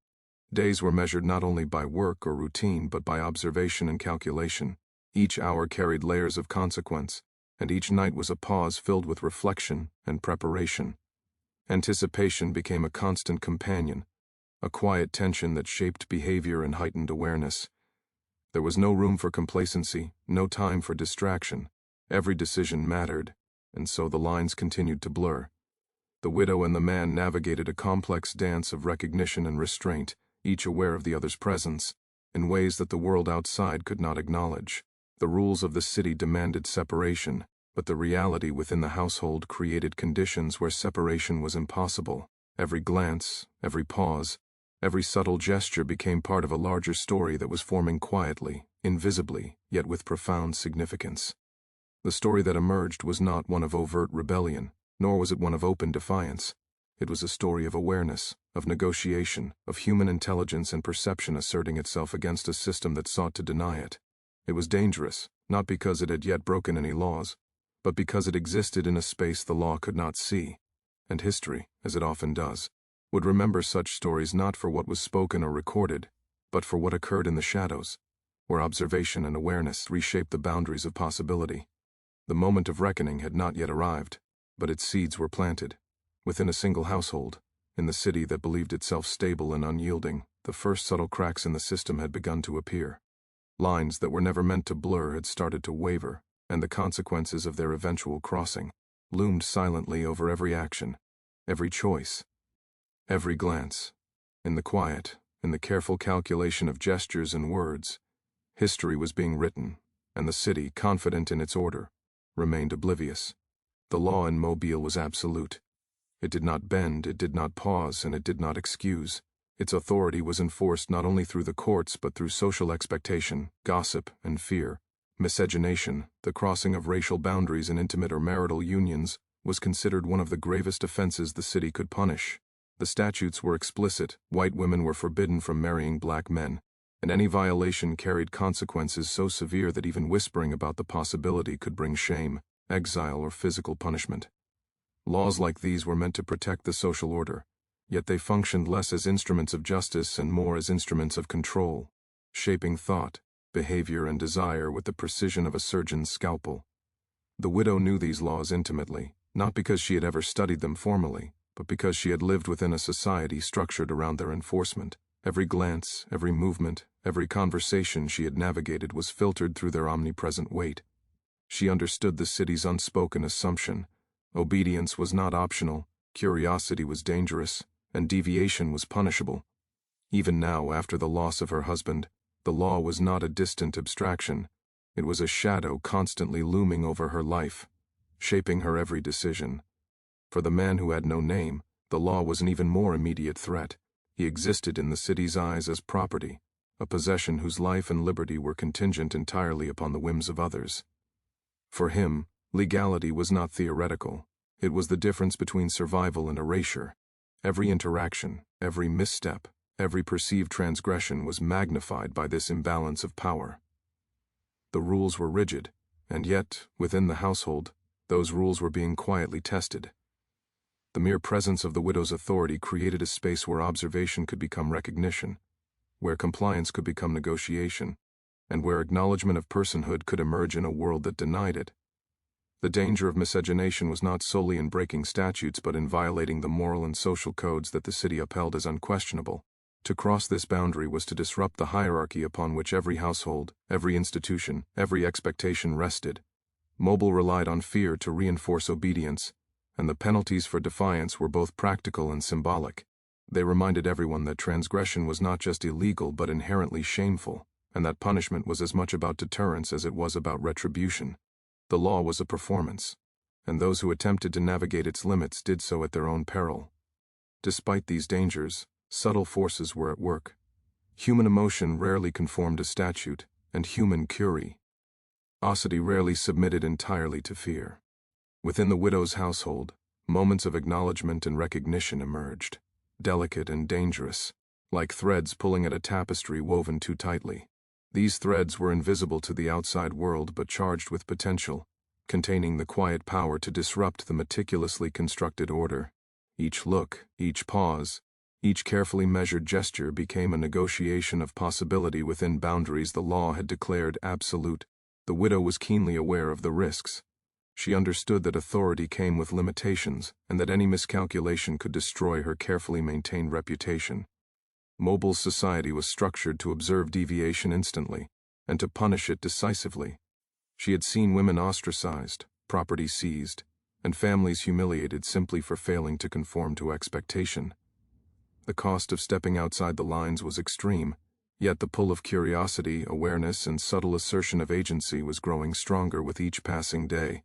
Days were measured not only by work or routine but by observation and calculation. Each hour carried layers of consequence, and each night was a pause filled with reflection and preparation. Anticipation became a constant companion, a quiet tension that shaped behavior and heightened awareness. There was no room for complacency, no time for distraction. Every decision mattered, and so the lines continued to blur. The widow and the man navigated a complex dance of recognition and restraint, each aware of the other's presence, in ways that the world outside could not acknowledge. The rules of the city demanded separation, but the reality within the household created conditions where separation was impossible. Every glance, every pause, every subtle gesture became part of a larger story that was forming quietly, invisibly, yet with profound significance. The story that emerged was not one of overt rebellion, nor was it one of open defiance. It was a story of awareness, of negotiation, of human intelligence and perception asserting itself against a system that sought to deny it. It was dangerous, not because it had yet broken any laws, but because it existed in a space the law could not see. And history, as it often does, would remember such stories not for what was spoken or recorded, but for what occurred in the shadows, where observation and awareness reshaped the boundaries of possibility. The moment of reckoning had not yet arrived, but its seeds were planted. Within a single household, in the city that believed itself stable and unyielding, the first subtle cracks in the system had begun to appear. Lines that were never meant to blur had started to waver, and the consequences of their eventual crossing loomed silently over every action, every choice, every glance. In the quiet, in the careful calculation of gestures and words, history was being written, and the city, confident in its order, remained oblivious. The law in Mobile was absolute. It did not bend, it did not pause, and it did not excuse. Its authority was enforced not only through the courts but through social expectation, gossip, and fear. Miscegenation, the crossing of racial boundaries in intimate or marital unions, was considered one of the gravest offenses the city could punish. The statutes were explicit: white women were forbidden from marrying black men, and any violation carried consequences so severe that even whispering about the possibility could bring shame, exile, or physical punishment. Laws like these were meant to protect the social order, yet they functioned less as instruments of justice and more as instruments of control, shaping thought, behavior, and desire with the precision of a surgeon's scalpel. The widow knew these laws intimately, not because she had ever studied them formally, but because she had lived within a society structured around their enforcement. Every glance, every movement, every conversation she had navigated was filtered through their omnipresent weight. She understood the city's unspoken assumption: obedience was not optional, curiosity was dangerous, and deviation was punishable. Even now, after the loss of her husband, the law was not a distant abstraction. It was a shadow constantly looming over her life, shaping her every decision. For the man who had no name, the law was an even more immediate threat. He existed in the city's eyes as property, a possession whose life and liberty were contingent entirely upon the whims of others. For him, legality was not theoretical. It was the difference between survival and erasure. Every interaction, Every misstep, every perceived transgression was magnified by this imbalance of power. The rules were rigid, and yet, within the household, those rules were being quietly tested. The mere presence of the widow's authority created a space where observation could become recognition, where compliance could become negotiation, and where acknowledgement of personhood could emerge in a world that denied it. The danger of miscegenation was not solely in breaking statutes but in violating the moral and social codes that the city upheld as unquestionable. To cross this boundary was to disrupt the hierarchy upon which every household, every institution, every expectation rested. Mobile relied on fear to reinforce obedience, and the penalties for defiance were both practical and symbolic. They reminded everyone that transgression was not just illegal but inherently shameful, and that punishment was as much about deterrence as it was about retribution. The law was a performance, and those who attempted to navigate its limits did so at their own peril. Despite these dangers, subtle forces were at work. Human emotion rarely conformed to statute, and human curiosity rarely submitted entirely to fear. Within the widow's household, moments of acknowledgement and recognition emerged, delicate and dangerous, like threads pulling at a tapestry woven too tightly. These threads were invisible to the outside world but charged with potential, containing the quiet power to disrupt the meticulously constructed order. Each look, each pause, each carefully measured gesture became a negotiation of possibility within boundaries the law had declared absolute. The widow was keenly aware of the risks. She understood that authority came with limitations and that any miscalculation could destroy her carefully maintained reputation. Mobile society was structured to observe deviation instantly and to punish it decisively. She had seen women ostracized, property seized, and families humiliated simply for failing to conform to expectation. The cost of stepping outside the lines was extreme, yet the pull of curiosity, awareness, and subtle assertion of agency was growing stronger with each passing day.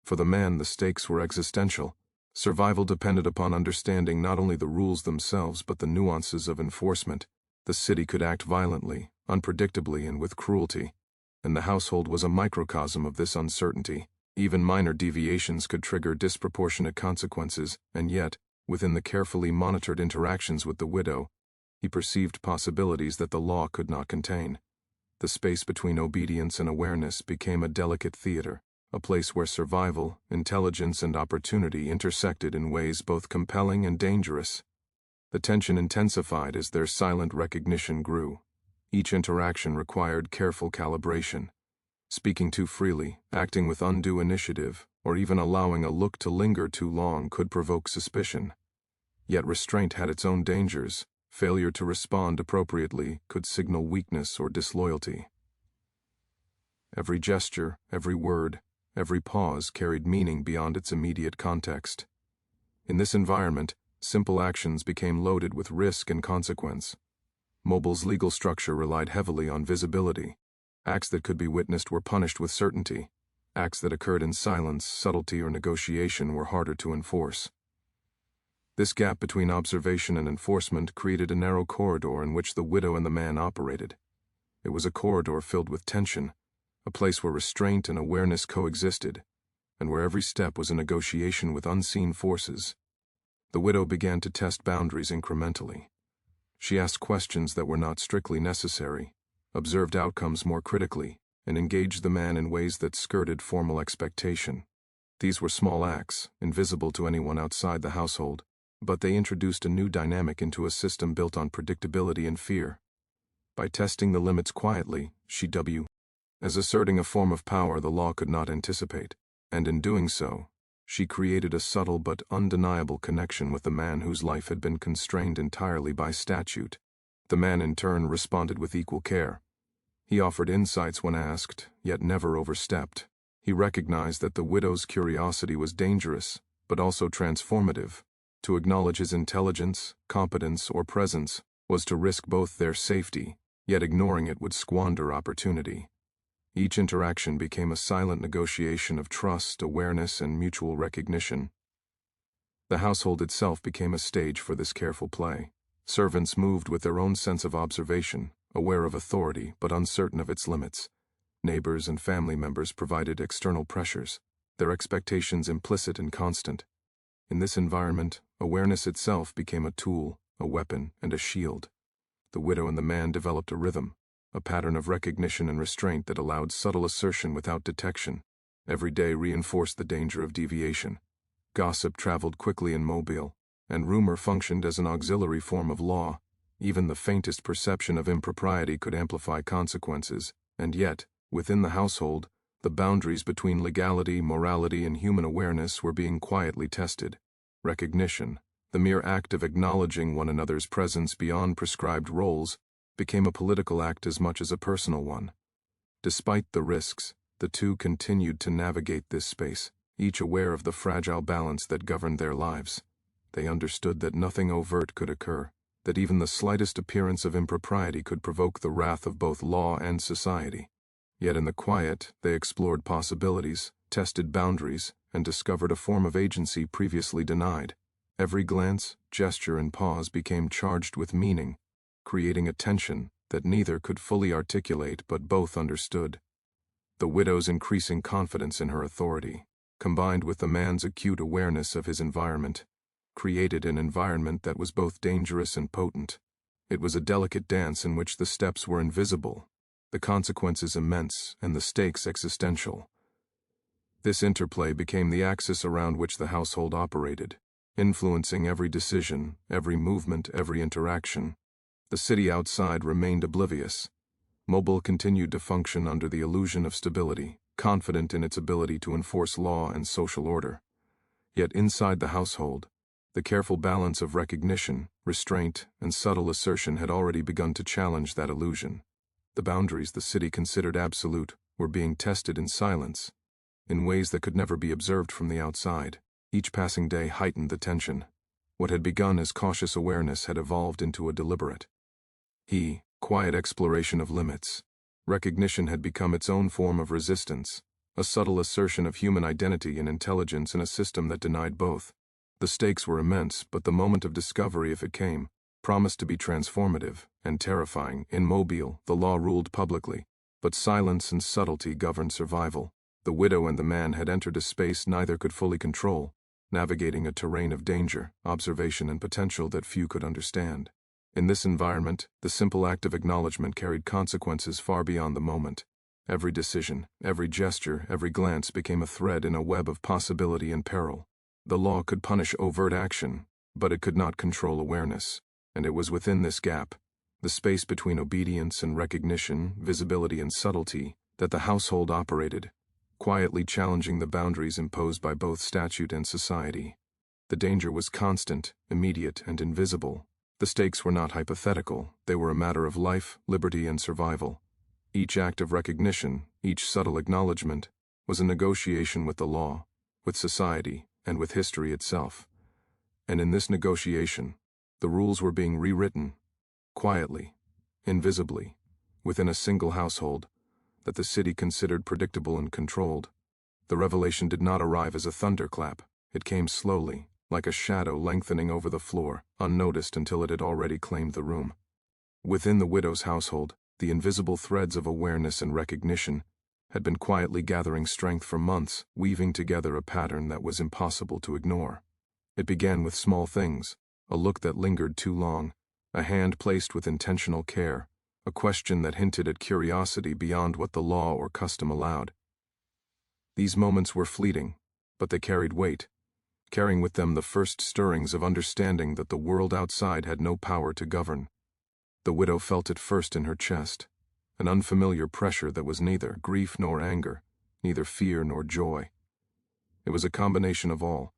For the man, the stakes were existential. Survival depended upon understanding not only the rules themselves but the nuances of enforcement. The city could act violently, unpredictably, and with cruelty, and the household was a microcosm of this uncertainty. Even minor deviations could trigger disproportionate consequences, and yet, within the carefully monitored interactions with the widow, he perceived possibilities that the law could not contain. The space between obedience and awareness became a delicate theater, a place where survival, intelligence, and opportunity intersected in ways both compelling and dangerous. The tension intensified as their silent recognition grew. Each interaction required careful calibration. Speaking too freely, acting with undue initiative, or even allowing a look to linger too long could provoke suspicion. Yet restraint had its own dangers. Failure to respond appropriately could signal weakness or disloyalty. Every gesture, every word, every pause carried meaning beyond its immediate context. In this environment, simple actions became loaded with risk and consequence. Mobile's legal structure relied heavily on visibility. Acts that could be witnessed were punished with certainty. Acts that occurred in silence, subtlety, or negotiation were harder to enforce. This gap between observation and enforcement created a narrow corridor in which the widow and the man operated. It was a corridor filled with tension, a place where restraint and awareness coexisted, and where every step was a negotiation with unseen forces. The widow began to test boundaries incrementally. She asked questions that were not strictly necessary, observed outcomes more critically, and engaged the man in ways that skirted formal expectation. These were small acts, invisible to anyone outside the household, but they introduced a new dynamic into a system built on predictability and fear. By testing the limits quietly, she as asserting a form of power the law could not anticipate, and in doing so, she created a subtle but undeniable connection with the man whose life had been constrained entirely by statute. The man in turn responded with equal care. He offered insights when asked, yet never overstepped. He recognized that the widow's curiosity was dangerous, but also transformative. To acknowledge his intelligence, competence, or presence was to risk both their safety, yet ignoring it would squander opportunity. Each interaction became a silent negotiation of trust, awareness, and mutual recognition. The household itself became a stage for this careful play. Servants moved with their own sense of observation, aware of authority but uncertain of its limits. Neighbors and family members provided external pressures, their expectations implicit and constant. In this environment, awareness itself became a tool, a weapon, and a shield. The widow and the man developed a rhythm, a pattern of recognition and restraint that allowed subtle assertion without detection. Every day reinforced the danger of deviation. Gossip traveled quickly in Mobile, and rumor functioned as an auxiliary form of law. Even the faintest perception of impropriety could amplify consequences, and yet, within the household, the boundaries between legality, morality, and human awareness were being quietly tested. Recognition, the mere act of acknowledging one another's presence beyond prescribed roles, became a political act as much as a personal one. Despite the risks, the two continued to navigate this space, each aware of the fragile balance that governed their lives. They understood that nothing overt could occur, that even the slightest appearance of impropriety could provoke the wrath of both law and society. Yet in the quiet, they explored possibilities, tested boundaries, and discovered a form of agency previously denied. Every glance, gesture, and pause became charged with meaning, creating a tension that neither could fully articulate but both understood. The widow's increasing confidence in her authority, combined with the man's acute awareness of his environment, created an environment that was both dangerous and potent. It was a delicate dance in which the steps were invisible, the consequences immense, and the stakes existential. This interplay became the axis around which the household operated, influencing every decision, every movement, every interaction. The city outside remained oblivious. Mobile continued to function under the illusion of stability, confident in its ability to enforce law and social order. Yet inside the household, the careful balance of recognition, restraint, and subtle assertion had already begun to challenge that illusion. The boundaries the city considered absolute were being tested in silence, in ways that could never be observed from the outside. Each passing day heightened the tension. What had begun as cautious awareness had evolved into a deliberate, quiet exploration of limits. Recognition had become its own form of resistance, a subtle assertion of human identity and intelligence in a system that denied both. The stakes were immense, but the moment of discovery, if it came, promised to be transformative and terrifying. In Mobile, the law ruled publicly, but silence and subtlety governed survival. The widow and the man had entered a space neither could fully control, navigating a terrain of danger, observation, and potential that few could understand. In this environment, the simple act of acknowledgement carried consequences far beyond the moment. Every decision, every gesture, every glance became a thread in a web of possibility and peril. The law could punish overt action, but it could not control awareness, and it was within this gap, the space between obedience and recognition, visibility and subtlety, that the household operated, quietly challenging the boundaries imposed by both statute and society. The danger was constant, immediate, and invisible. The stakes were not hypothetical, they were a matter of life, liberty, and survival. Each act of recognition, each subtle acknowledgement, was a negotiation with the law, with society, and with history itself. And in this negotiation, the rules were being rewritten, quietly, invisibly, within a single household that the city considered predictable and controlled. The revelation did not arrive as a thunderclap. It came slowly, like a shadow lengthening over the floor, unnoticed until it had already claimed the room. Within the widow's household, the invisible threads of awareness and recognition had been quietly gathering strength for months, weaving together a pattern that was impossible to ignore. It began with small things, a look that lingered too long, a hand placed with intentional care, a question that hinted at curiosity beyond what the law or custom allowed. These moments were fleeting, but they carried weight, carrying with them the first stirrings of understanding that the world outside had no power to govern. The widow felt it first in her chest, an unfamiliar pressure that was neither grief nor anger, neither fear nor joy. It was a combination of all,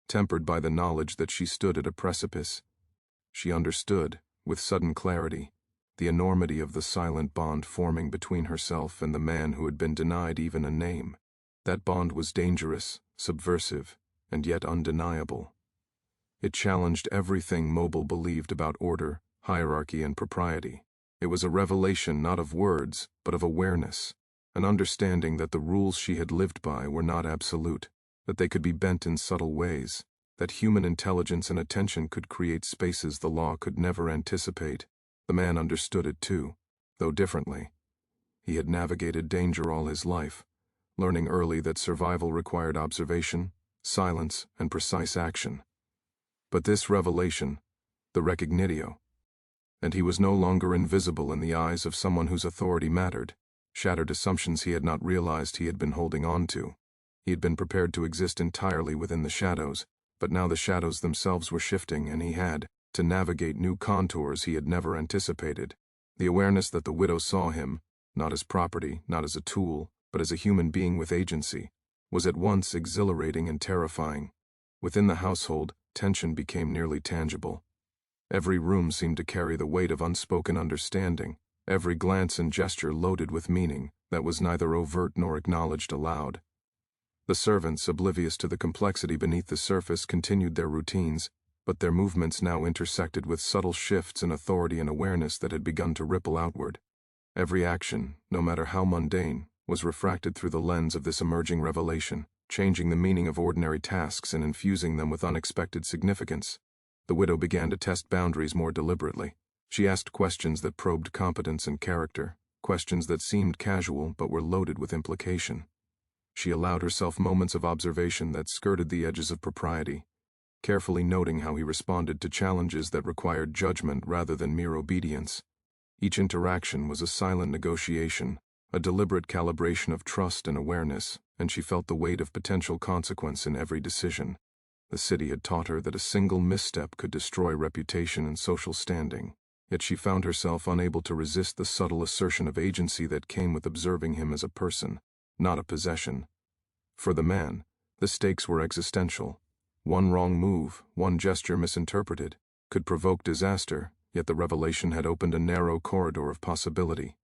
tempered by the knowledge that she stood at a precipice. She understood, with sudden clarity, the enormity of the silent bond forming between herself and the man who had been denied even a name. That bond was dangerous, subversive, and yet undeniable. It challenged everything Mobile believed about order, hierarchy, and propriety. It was a revelation not of words, but of awareness, an understanding that the rules she had lived by were not absolute, that they could be bent in subtle ways, that human intelligence and attention could create spaces the law could never anticipate. The man understood it too, though differently. He had navigated danger all his life, learning early that survival required observation, silence, and precise action. But this revelation, the recognitio. And he was no longer invisible in the eyes of someone whose authority mattered, shattered assumptions he had not realized he had been holding on to. He had been prepared to exist entirely within the shadows, but now the shadows themselves were shifting and he had to navigate new contours he had never anticipated. The awareness that the widow saw him, not as property, not as a tool, but as a human being with agency, was at once exhilarating and terrifying. Within the household, tension became nearly tangible. Every room seemed to carry the weight of unspoken understanding, every glance and gesture loaded with meaning that was neither overt nor acknowledged aloud. The servants, oblivious to the complexity beneath the surface, continued their routines, but their movements now intersected with subtle shifts in authority and awareness that had begun to ripple outward. Every action, no matter how mundane, was refracted through the lens of this emerging revelation, changing the meaning of ordinary tasks and infusing them with unexpected significance. The widow began to test boundaries more deliberately. She asked questions that probed competence and character, questions that seemed casual but were loaded with implication. She allowed herself moments of observation that skirted the edges of propriety, carefully noting how he responded to challenges that required judgment rather than mere obedience. Each interaction was a silent negotiation, a deliberate calibration of trust and awareness, and she felt the weight of potential consequence in every decision. The city had taught her that a single misstep could destroy reputation and social standing, yet she found herself unable to resist the subtle assertion of agency that came with observing him as a person, not a possession. For the man, the stakes were existential. One wrong move, one gesture misinterpreted, could provoke disaster, yet the revelation had opened a narrow corridor of possibility.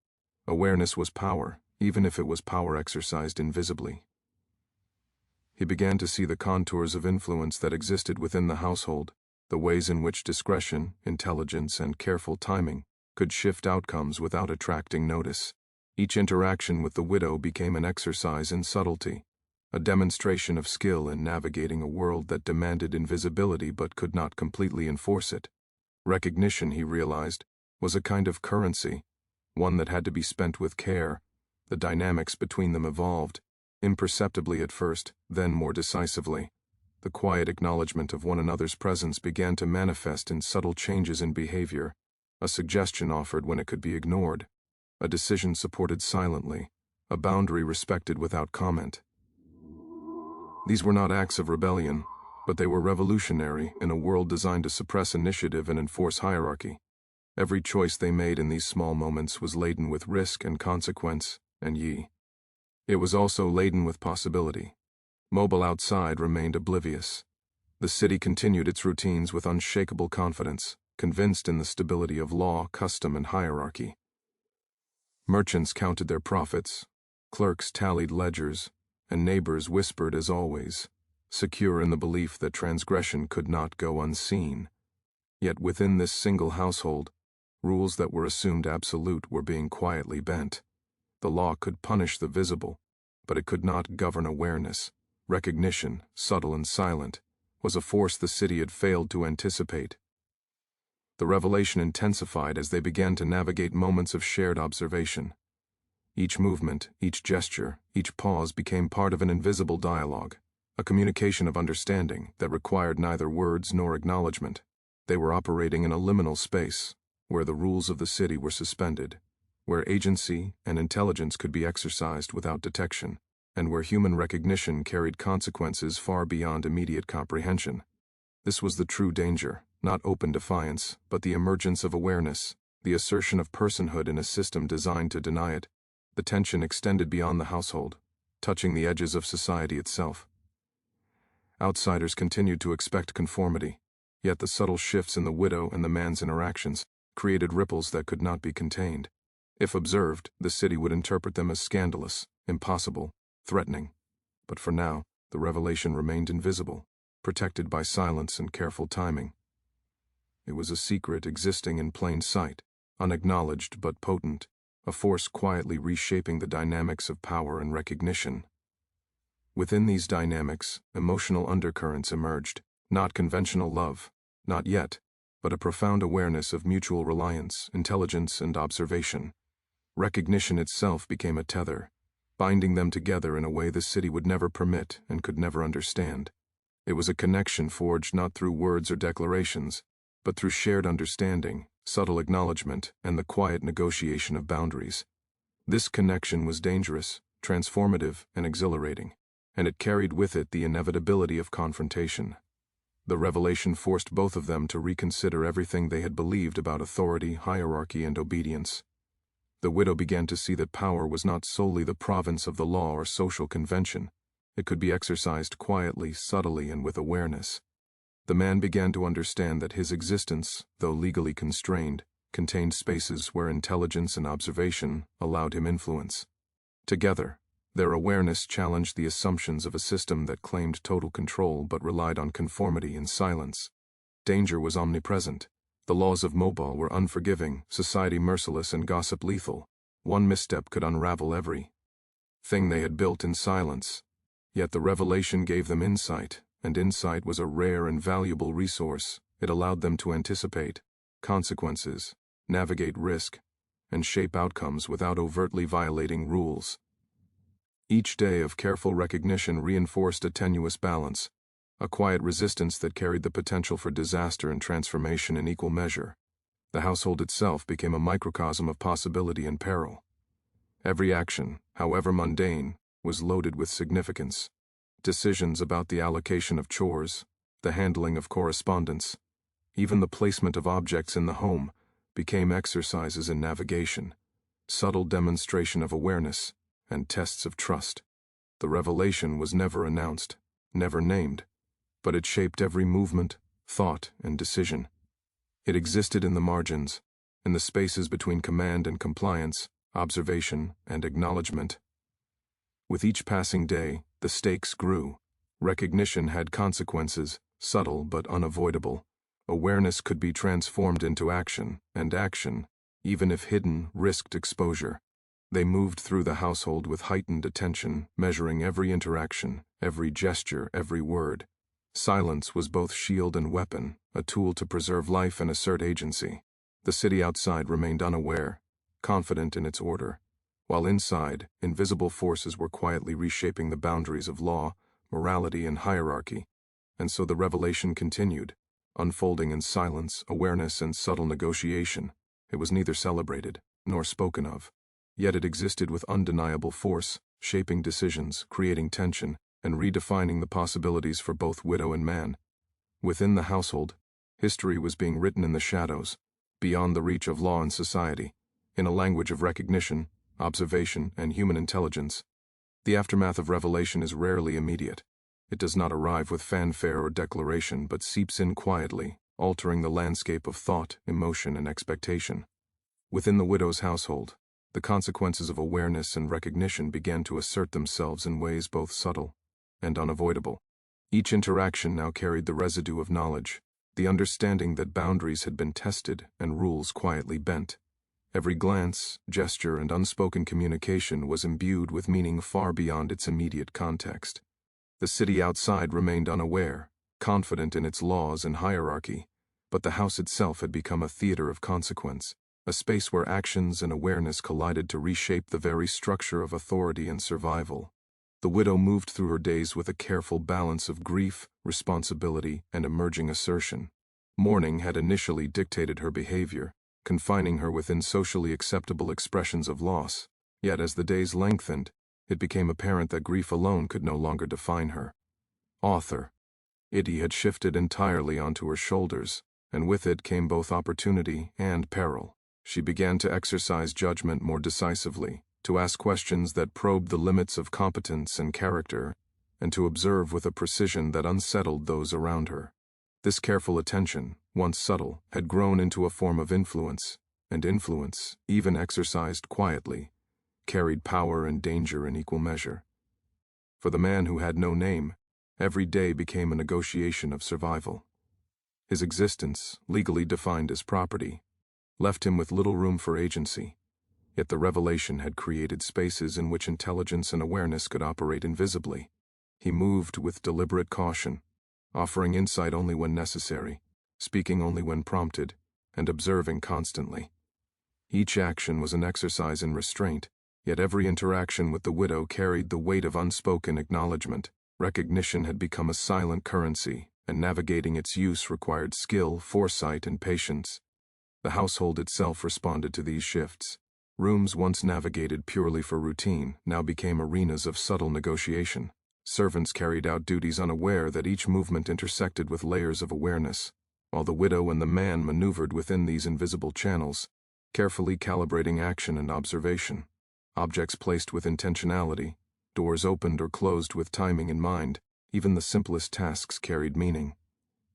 Awareness was power, even if it was power exercised invisibly. He began to see the contours of influence that existed within the household, the ways in which discretion, intelligence, and careful timing could shift outcomes without attracting notice. Each interaction with the widow became an exercise in subtlety, a demonstration of skill in navigating a world that demanded invisibility but could not completely enforce it. Recognition, he realized, was a kind of currency, one that had to be spent with care. The dynamics between them evolved, imperceptibly at first, then more decisively. The quiet acknowledgement of one another's presence began to manifest in subtle changes in behavior, a suggestion offered when it could be ignored, a decision supported silently, a boundary respected without comment. These were not acts of rebellion, but they were revolutionary in a world designed to suppress initiative and enforce hierarchy. Every choice they made in these small moments was laden with risk and consequence, and it was also laden with possibility. Mobile outside remained oblivious. The city continued its routines with unshakable confidence, convinced in the stability of law, custom, and hierarchy. Merchants counted their profits, clerks tallied ledgers, and neighbors whispered as always, secure in the belief that transgression could not go unseen. Yet within this single household, rules that were assumed absolute were being quietly bent. The law could punish the visible, but it could not govern awareness. Recognition, subtle and silent, was a force the city had failed to anticipate. The revelation intensified as they began to navigate moments of shared observation. Each movement, each gesture, each pause became part of an invisible dialogue, a communication of understanding that required neither words nor acknowledgement. They were operating in a liminal space, where the rules of the city were suspended, where agency and intelligence could be exercised without detection, and where human recognition carried consequences far beyond immediate comprehension. This was the true danger, not open defiance, but the emergence of awareness, the assertion of personhood in a system designed to deny it. The tension extended beyond the household, touching the edges of society itself. Outsiders continued to expect conformity, yet the subtle shifts in the widow and the man's interactions created ripples that could not be contained. If observed, the city would interpret them as scandalous, impossible, threatening. But for now, the revelation remained invisible, protected by silence and careful timing. It was a secret existing in plain sight, unacknowledged but potent, a force quietly reshaping the dynamics of power and recognition. Within these dynamics, emotional undercurrents emerged, not conventional love, not yet, but a profound awareness of mutual reliance, intelligence, and observation. Recognition itself became a tether, binding them together in a way the city would never permit and could never understand. It was a connection forged not through words or declarations, but through shared understanding, subtle acknowledgement, and the quiet negotiation of boundaries. This connection was dangerous, transformative, and exhilarating, and it carried with it the inevitability of confrontation. The revelation forced both of them to reconsider everything they had believed about authority, hierarchy, and obedience. The widow began to see that power was not solely the province of the law or social convention. It could be exercised quietly, subtly, and with awareness. The man began to understand that his existence, though legally constrained, contained spaces where intelligence and observation allowed him influence. Together, their awareness challenged the assumptions of a system that claimed total control but relied on conformity and silence. Danger was omnipresent. The laws of Mobile were unforgiving, society merciless, and gossip lethal. One misstep could unravel everything they had built in silence. Yet the revelation gave them insight, and insight was a rare and valuable resource. It allowed them to anticipate consequences, navigate risk, and shape outcomes without overtly violating rules. Each day of careful recognition reinforced a tenuous balance, a quiet resistance that carried the potential for disaster and transformation in equal measure. The household itself became a microcosm of possibility and peril. Every action, however mundane, was loaded with significance. Decisions about the allocation of chores, the handling of correspondence, even the placement of objects in the home, became exercises in navigation, subtle demonstration of awareness, and tests of trust. The revelation was never announced, never named, but it shaped every movement, thought, and decision. It existed in the margins, in the spaces between command and compliance, observation and acknowledgement. With each passing day, the stakes grew. Recognition had consequences, subtle but unavoidable. Awareness could be transformed into action, and action, even if hidden, risked exposure. They moved through the household with heightened attention, measuring every interaction, every gesture, every word. Silence was both shield and weapon, a tool to preserve life and assert agency. The city outside remained unaware, confident in its order, while inside, invisible forces were quietly reshaping the boundaries of law, morality, and hierarchy. And so the revelation continued, unfolding in silence, awareness, and subtle negotiation. It was neither celebrated nor spoken of. Yet it existed with undeniable force, shaping decisions, creating tension, and redefining the possibilities for both widow and man. Within the household, history was being written in the shadows, beyond the reach of law and society, in a language of recognition, observation, and human intelligence. The aftermath of revelation is rarely immediate. It does not arrive with fanfare or declaration, but seeps in quietly, altering the landscape of thought, emotion, and expectation. Within the widow's household, the consequences of awareness and recognition began to assert themselves in ways both subtle and unavoidable. Each interaction now carried the residue of knowledge, the understanding that boundaries had been tested and rules quietly bent. Every glance, gesture, and unspoken communication was imbued with meaning far beyond its immediate context. The city outside remained unaware, confident in its laws and hierarchy, but the house itself had become a theater of consequence, a space where actions and awareness collided to reshape the very structure of authority and survival. The widow moved through her days with a careful balance of grief, responsibility, and emerging assertion. Mourning had initially dictated her behavior, confining her within socially acceptable expressions of loss. Yet as the days lengthened, it became apparent that grief alone could no longer define her. It had shifted entirely onto her shoulders, and with it came both opportunity and peril. She began to exercise judgment more decisively, to ask questions that probed the limits of competence and character, and to observe with a precision that unsettled those around her. This careful attention, once subtle, had grown into a form of influence, and influence, even exercised quietly, carried power and danger in equal measure. For the man who had no name, every day became a negotiation of survival. His existence, legally defined as property, left him with little room for agency, yet the revelation had created spaces in which intelligence and awareness could operate invisibly. He moved with deliberate caution, offering insight only when necessary, speaking only when prompted, and observing constantly. Each action was an exercise in restraint, yet every interaction with the widow carried the weight of unspoken acknowledgement. Recognition had become a silent currency, and navigating its use required skill, foresight, and patience. The household itself responded to these shifts. Rooms once navigated purely for routine now became arenas of subtle negotiation. Servants carried out duties unaware that each movement intersected with layers of awareness, while the widow and the man maneuvered within these invisible channels, carefully calibrating action and observation. Objects placed with intentionality, doors opened or closed with timing in mind, even the simplest tasks carried meaning.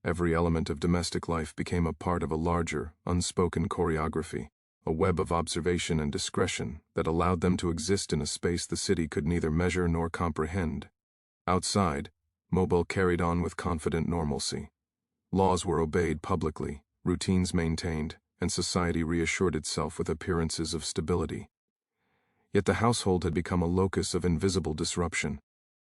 Every element of domestic life became a part of a larger, unspoken choreography, a web of observation and discretion that allowed them to exist in a space the city could neither measure nor comprehend. Outside, Mobile carried on with confident normalcy. Laws were obeyed publicly, routines maintained, and society reassured itself with appearances of stability. Yet the household had become a locus of invisible disruption.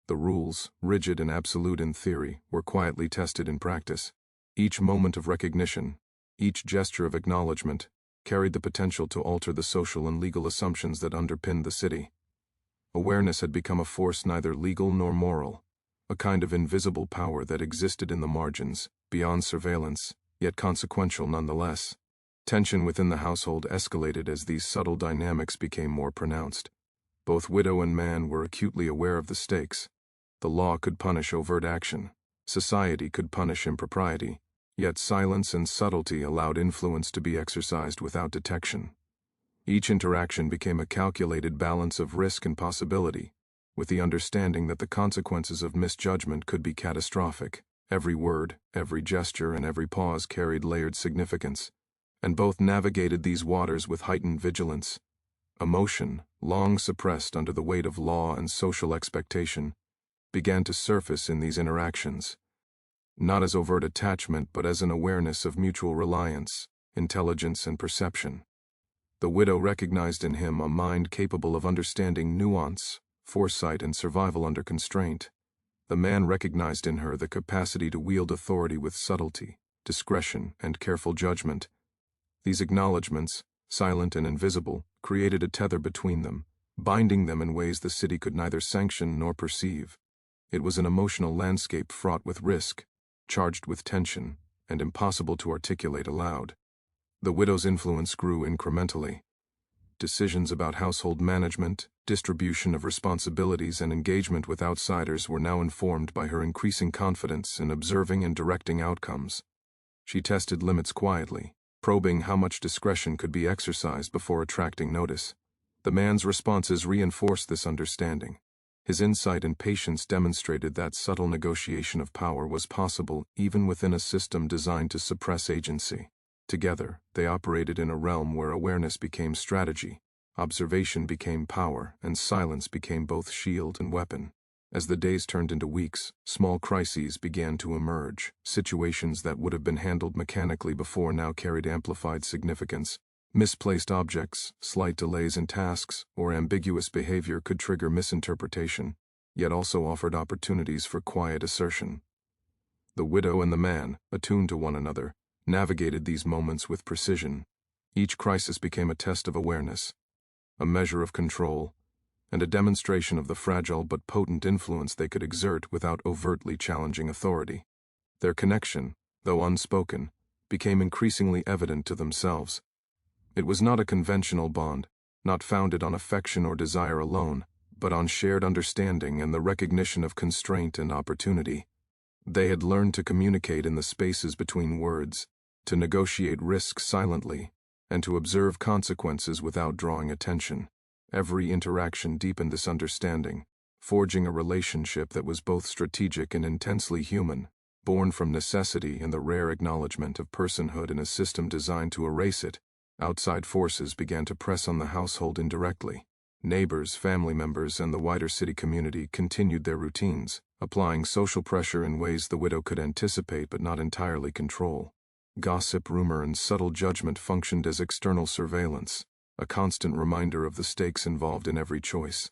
The rules, rigid and absolute in theory, were quietly tested in practice. Each moment of recognition, each gesture of acknowledgement, carried the potential to alter the social and legal assumptions that underpinned the city. Awareness had become a force neither legal nor moral, a kind of invisible power that existed in the margins, beyond surveillance, yet consequential nonetheless. Tension within the household escalated as these subtle dynamics became more pronounced. Both widow and man were acutely aware of the stakes. The law could punish overt action. Society could punish impropriety. Yet silence and subtlety allowed influence to be exercised without detection. Each interaction became a calculated balance of risk and possibility, with the understanding that the consequences of misjudgment could be catastrophic. Every word, every gesture, and every pause carried layered significance, and both navigated these waters with heightened vigilance. Emotion, long suppressed under the weight of law and social expectation, began to surface in these interactions, not as overt attachment but as an awareness of mutual reliance, intelligence, and perception. The widow recognized in him a mind capable of understanding nuance, foresight, and survival under constraint. The man recognized in her the capacity to wield authority with subtlety, discretion, and careful judgment. These acknowledgments, silent and invisible, created a tether between them, binding them in ways the city could neither sanction nor perceive. It was an emotional landscape fraught with risk, charged with tension, and impossible to articulate aloud. The widow's influence grew incrementally. Decisions about household management, distribution of responsibilities, and engagement with outsiders were now informed by her increasing confidence in observing and directing outcomes. She tested limits quietly, probing how much discretion could be exercised before attracting notice. The man's responses reinforced this understanding. His insight and patience demonstrated that subtle negotiation of power was possible even within a system designed to suppress agency. Together, they operated in a realm where awareness became strategy, observation became power, and silence became both shield and weapon. As the days turned into weeks, small crises began to emerge. Situations that would have been handled mechanically before now carried amplified significance. Misplaced objects, slight delays in tasks, or ambiguous behavior could trigger misinterpretation, yet also offered opportunities for quiet assertion. The widow and the man, attuned to one another, navigated these moments with precision. Each crisis became a test of awareness, a measure of control, and a demonstration of the fragile but potent influence they could exert without overtly challenging authority. Their connection, though unspoken, became increasingly evident to themselves. It was not a conventional bond, not founded on affection or desire alone, but on shared understanding and the recognition of constraint and opportunity. They had learned to communicate in the spaces between words, to negotiate risk silently, and to observe consequences without drawing attention. Every interaction deepened this understanding, forging a relationship that was both strategic and intensely human, born from necessity and the rare acknowledgement of personhood in a system designed to erase it. Outside forces began to press on the household indirectly. Neighbors, family members, and the wider city community continued their routines, applying social pressure in ways the widow could anticipate but not entirely control. Gossip, rumor, and subtle judgment functioned as external surveillance, a constant reminder of the stakes involved in every choice.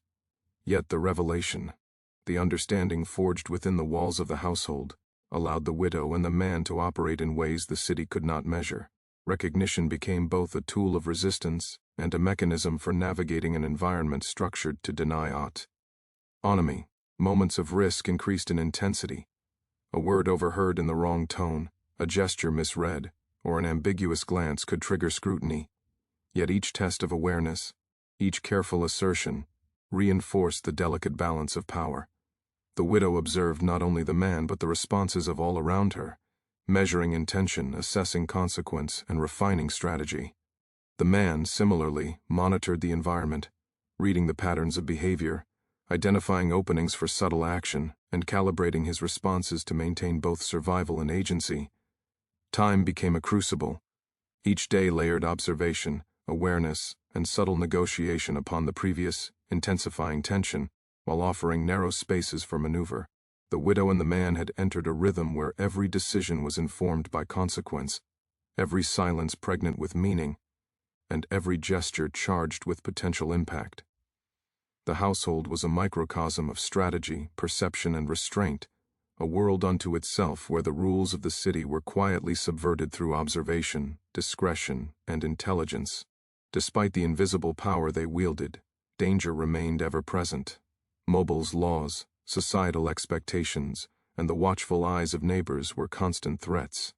Yet the revelation, the understanding forged within the walls of the household, allowed the widow and the man to operate in ways the city could not measure. Recognition became both a tool of resistance and a mechanism for navigating an environment structured to deny autonomy. Moments of risk increased in intensity. A word overheard in the wrong tone, a gesture misread, or an ambiguous glance could trigger scrutiny. Yet each test of awareness, each careful assertion, reinforced the delicate balance of power. The widow observed not only the man but the responses of all around her, measuring intention, assessing consequence, and refining strategy. The man, similarly, monitored the environment, reading the patterns of behavior, identifying openings for subtle action, and calibrating his responses to maintain both survival and agency. Time became a crucible. Each day layered observation, awareness, and subtle negotiation upon the previous, intensifying tension, while offering narrow spaces for maneuver. The widow and the man had entered a rhythm where every decision was informed by consequence, every silence pregnant with meaning, and every gesture charged with potential impact. The household was a microcosm of strategy, perception, and restraint, a world unto itself where the rules of the city were quietly subverted through observation, discretion, and intelligence. Despite the invisible power they wielded, danger remained ever present. Mobile's laws, societal expectations, and the watchful eyes of neighbors were constant threats.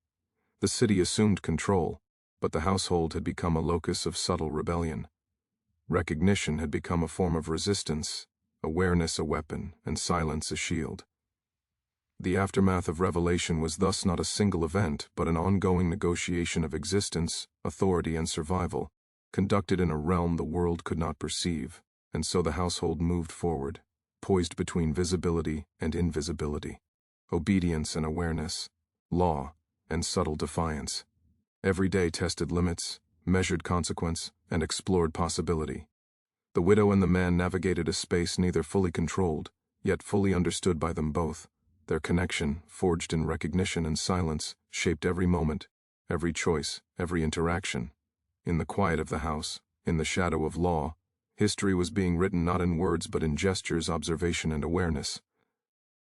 The city assumed control, but the household had become a locus of subtle rebellion. Recognition had become a form of resistance, awareness a weapon, and silence a shield. The aftermath of revelation was thus not a single event, but an ongoing negotiation of existence, authority, and survival, conducted in a realm the world could not perceive, and so the household moved forward, poised between visibility and invisibility, obedience and awareness, law and subtle defiance. Every day tested limits, measured consequence, and explored possibility. The widow and the man navigated a space neither fully controlled, yet fully understood by them both. Their connection, forged in recognition and silence, shaped every moment, every choice, every interaction. In the quiet of the house, in the shadow of law, history was being written not in words but in gestures, observation, and awareness.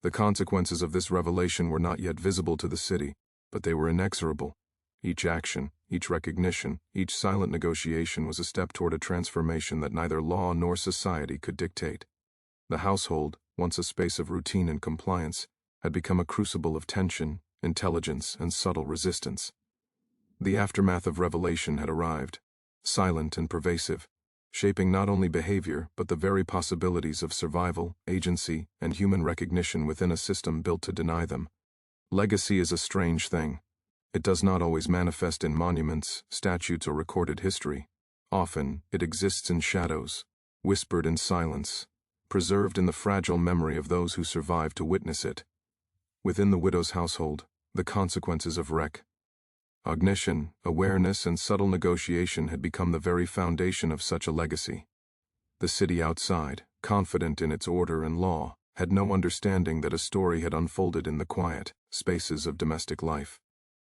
The consequences of this revelation were not yet visible to the city, but they were inexorable. Each action, each recognition, each silent negotiation was a step toward a transformation that neither law nor society could dictate. The household, once a space of routine and compliance, had become a crucible of tension, intelligence, and subtle resistance. The aftermath of revelation had arrived, silent and pervasive, shaping not only behavior but the very possibilities of survival, agency, and human recognition within a system built to deny them. Legacy is a strange thing. It does not always manifest in monuments, statutes, or recorded history. Often, it exists in shadows, whispered in silence, preserved in the fragile memory of those who survive to witness it. Within the widow's household, the consequences of recognition, awareness, and subtle negotiation had become the very foundation of such a legacy. The city outside, confident in its order and law, had no understanding that a story had unfolded in the quiet spaces of domestic life.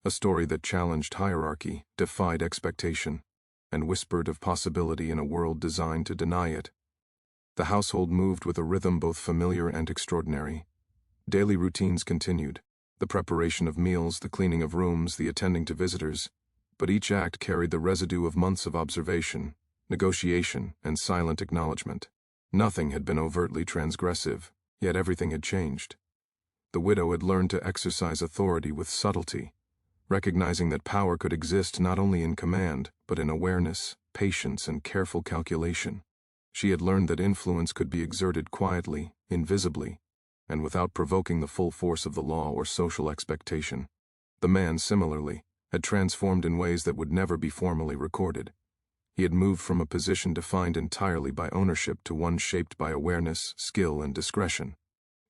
A story that challenged hierarchy, defied expectation, and whispered of possibility in a world designed to deny it. The household moved with a rhythm both familiar and extraordinary. Daily routines continued, the preparation of meals, the cleaning of rooms, the attending to visitors, but each act carried the residue of months of observation, negotiation, and silent acknowledgement. Nothing had been overtly transgressive, yet everything had changed. The widow had learned to exercise authority with subtlety, recognizing that power could exist not only in command, but in awareness, patience, and careful calculation. She had learned that influence could be exerted quietly, invisibly, and without provoking the full force of the law or social expectation. The man, similarly, had transformed in ways that would never be formally recorded. He had moved from a position defined entirely by ownership to one shaped by awareness, skill, and discretion.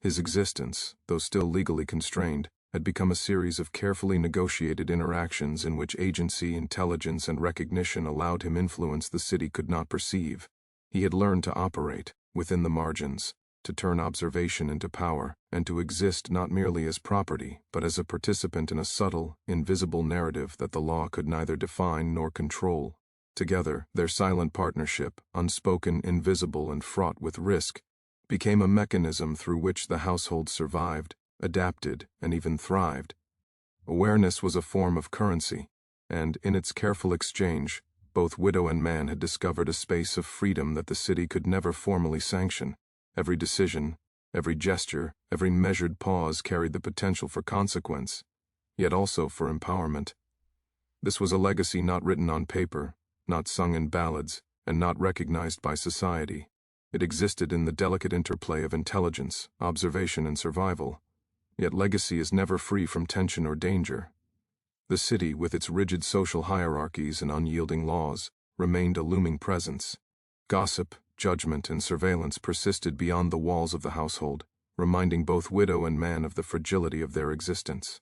His existence, though still legally constrained, had become a series of carefully negotiated interactions in which agency, intelligence, and recognition allowed him influence the city could not perceive. He had learned to operate, within the margins, to turn observation into power, and to exist not merely as property, but as a participant in a subtle, invisible narrative that the law could neither define nor control. Together, their silent partnership, unspoken, invisible, and fraught with risk, became a mechanism through which the household survived, adapted, and even thrived. Awareness was a form of currency, and, in its careful exchange, both widow and man had discovered a space of freedom that the city could never formally sanction. Every decision, Every gesture, every measured pause carried the potential for consequence, yet also for empowerment. This was a legacy not written on paper, not sung in ballads, and not recognized by society. It existed in the delicate interplay of intelligence, observation, and survival. Yet legacy is never free from tension or danger. The city, with its rigid social hierarchies and unyielding laws, remained a looming presence. Gossip, judgment, and surveillance persisted beyond the walls of the household, reminding both widow and man of the fragility of their existence.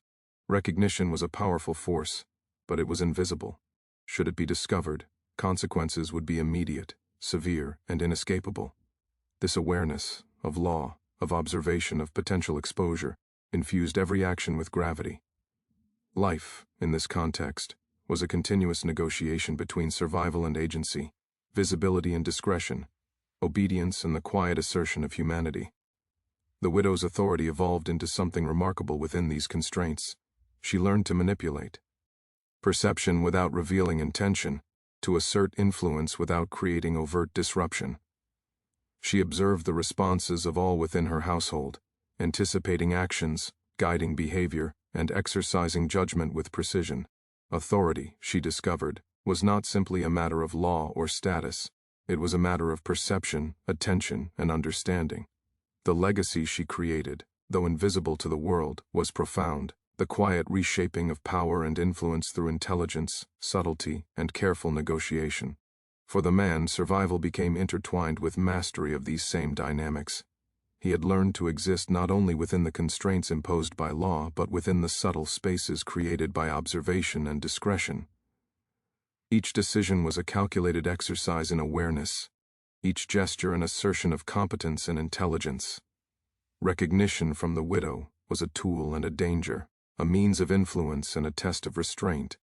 Recognition was a powerful force, but it was invisible. Should it be discovered, consequences would be immediate, severe, and inescapable. This awareness, of law, of observation, of potential exposure, infused every action with gravity. Life, in this context, was a continuous negotiation between survival and agency, visibility and discretion, obedience and the quiet assertion of humanity. The widow's authority evolved into something remarkable within these constraints. She learned to manipulate perception without revealing intention, to assert influence without creating overt disruption. She observed the responses of all within her household, anticipating actions, guiding behavior, and exercising judgment with precision. Authority, she discovered, was not simply a matter of law or status. It was a matter of perception, attention, and understanding. The legacy she created, though invisible to the world, was profound. The quiet reshaping of power and influence through intelligence, subtlety, and careful negotiation. For the man, survival became intertwined with mastery of these same dynamics. He had learned to exist not only within the constraints imposed by law, but within the subtle spaces created by observation and discretion. Each decision was a calculated exercise in awareness, each gesture an assertion of competence and intelligence. Recognition from the widow was a tool and a danger, a means of influence and a test of restraint.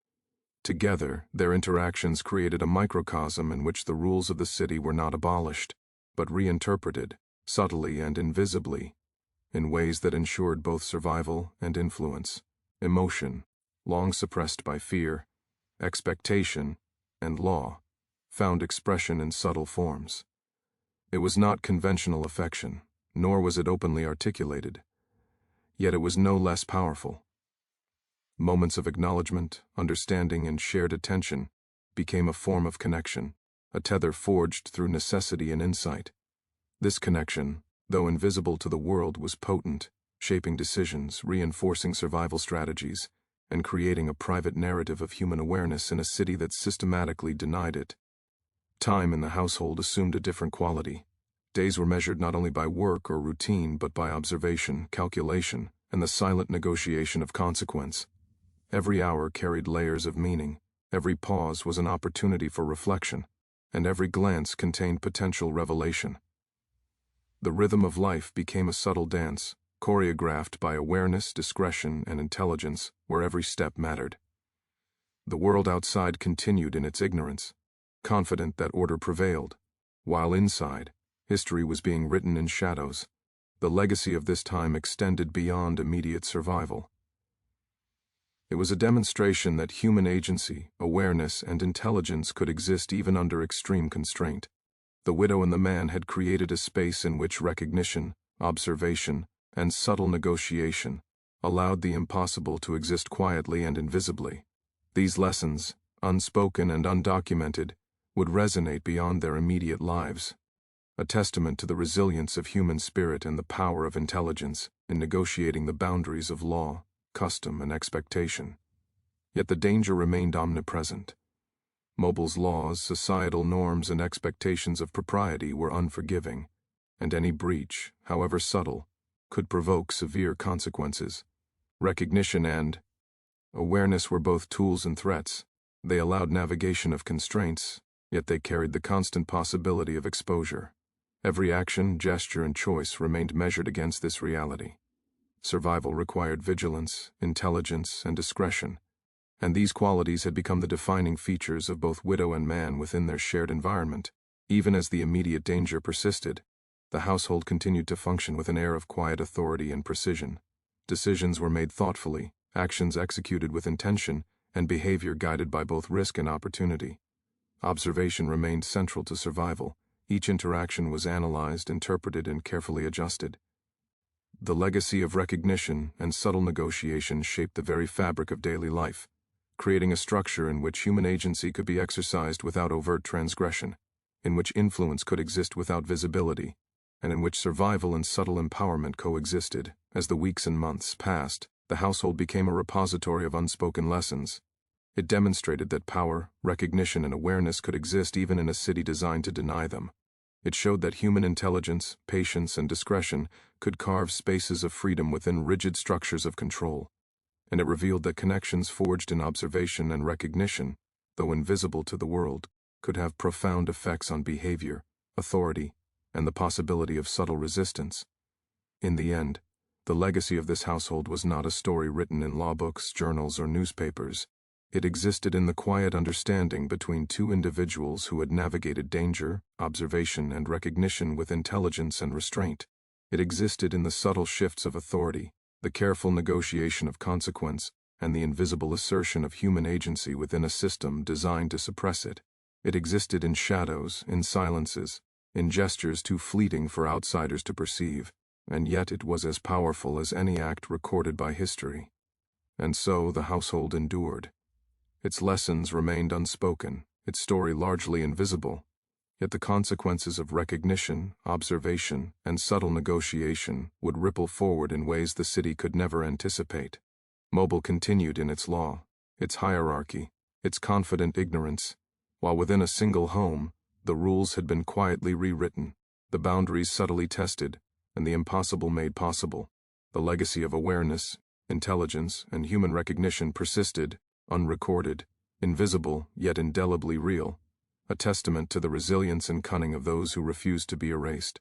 Together, their interactions created a microcosm in which the rules of the city were not abolished, but reinterpreted, subtly and invisibly, in ways that ensured both survival and influence. Emotion, long suppressed by fear, expectation, and law, found expression in subtle forms. It was not conventional affection, nor was it openly articulated. Yet it was no less powerful. Moments of acknowledgement, understanding, and shared attention became a form of connection, a tether forged through necessity and insight. This connection, though invisible to the world, was potent, shaping decisions, reinforcing survival strategies, and creating a private narrative of human awareness in a city that systematically denied it. Time in the household assumed a different quality. Days were measured not only by work or routine, but by observation, calculation, and the silent negotiation of consequence. Every hour carried layers of meaning, every pause was an opportunity for reflection, and every glance contained potential revelation. The rhythm of life became a subtle dance, choreographed by awareness, discretion, and intelligence, where every step mattered. The world outside continued in its ignorance, confident that order prevailed, while inside, history was being written in shadows. The legacy of this time extended beyond immediate survival. It was a demonstration that human agency, awareness, and intelligence could exist even under extreme constraint. The widow and the man had created a space in which recognition, observation, and subtle negotiation allowed the impossible to exist quietly and invisibly. These lessons, unspoken and undocumented, would resonate beyond their immediate lives, a testament to the resilience of human spirit and the power of intelligence in negotiating the boundaries of law, custom, and expectation. Yet the danger remained omnipresent. Mobile's laws, societal norms, and expectations of propriety were unforgiving, and any breach, however subtle, could provoke severe consequences. Recognition and awareness were both tools and threats. They allowed navigation of constraints, yet they carried the constant possibility of exposure. Every action, gesture, and choice remained measured against this reality. Survival required vigilance, intelligence, and discretion, and these qualities had become the defining features of both widow and man within their shared environment. Even as the immediate danger persisted, the household continued to function with an air of quiet authority and precision. Decisions were made thoughtfully, actions executed with intention, and behavior guided by both risk and opportunity. Observation remained central to survival. Each interaction was analyzed, interpreted, and carefully adjusted. The legacy of recognition and subtle negotiation shaped the very fabric of daily life, creating a structure in which human agency could be exercised without overt transgression, in which influence could exist without visibility, and in which survival and subtle empowerment coexisted. As the weeks and months passed, the household became a repository of unspoken lessons. It demonstrated that power, recognition, and awareness could exist even in a city designed to deny them. It showed that human intelligence, patience, and discretion could carve spaces of freedom within rigid structures of control. And it revealed that connections forged in observation and recognition, though invisible to the world, could have profound effects on behavior, authority, and the possibility of subtle resistance. In the end, the legacy of this household was not a story written in law books, journals, or newspapers. It existed in the quiet understanding between two individuals who had navigated danger, observation, and recognition with intelligence and restraint. It existed in the subtle shifts of authority, the careful negotiation of consequence, and the invisible assertion of human agency within a system designed to suppress it. It existed in shadows, in silences, in gestures too fleeting for outsiders to perceive, and yet it was as powerful as any act recorded by history. And so the household endured. Its lessons remained unspoken, its story largely invisible, yet the consequences of recognition, observation, and subtle negotiation would ripple forward in ways the city could never anticipate. Mobile continued in its law, its hierarchy, its confident ignorance, while within a single home, the rules had been quietly rewritten, the boundaries subtly tested, and the impossible made possible. The legacy of awareness, intelligence, and human recognition persisted, unrecorded, invisible yet indelibly real, a testament to the resilience and cunning of those who refused to be erased.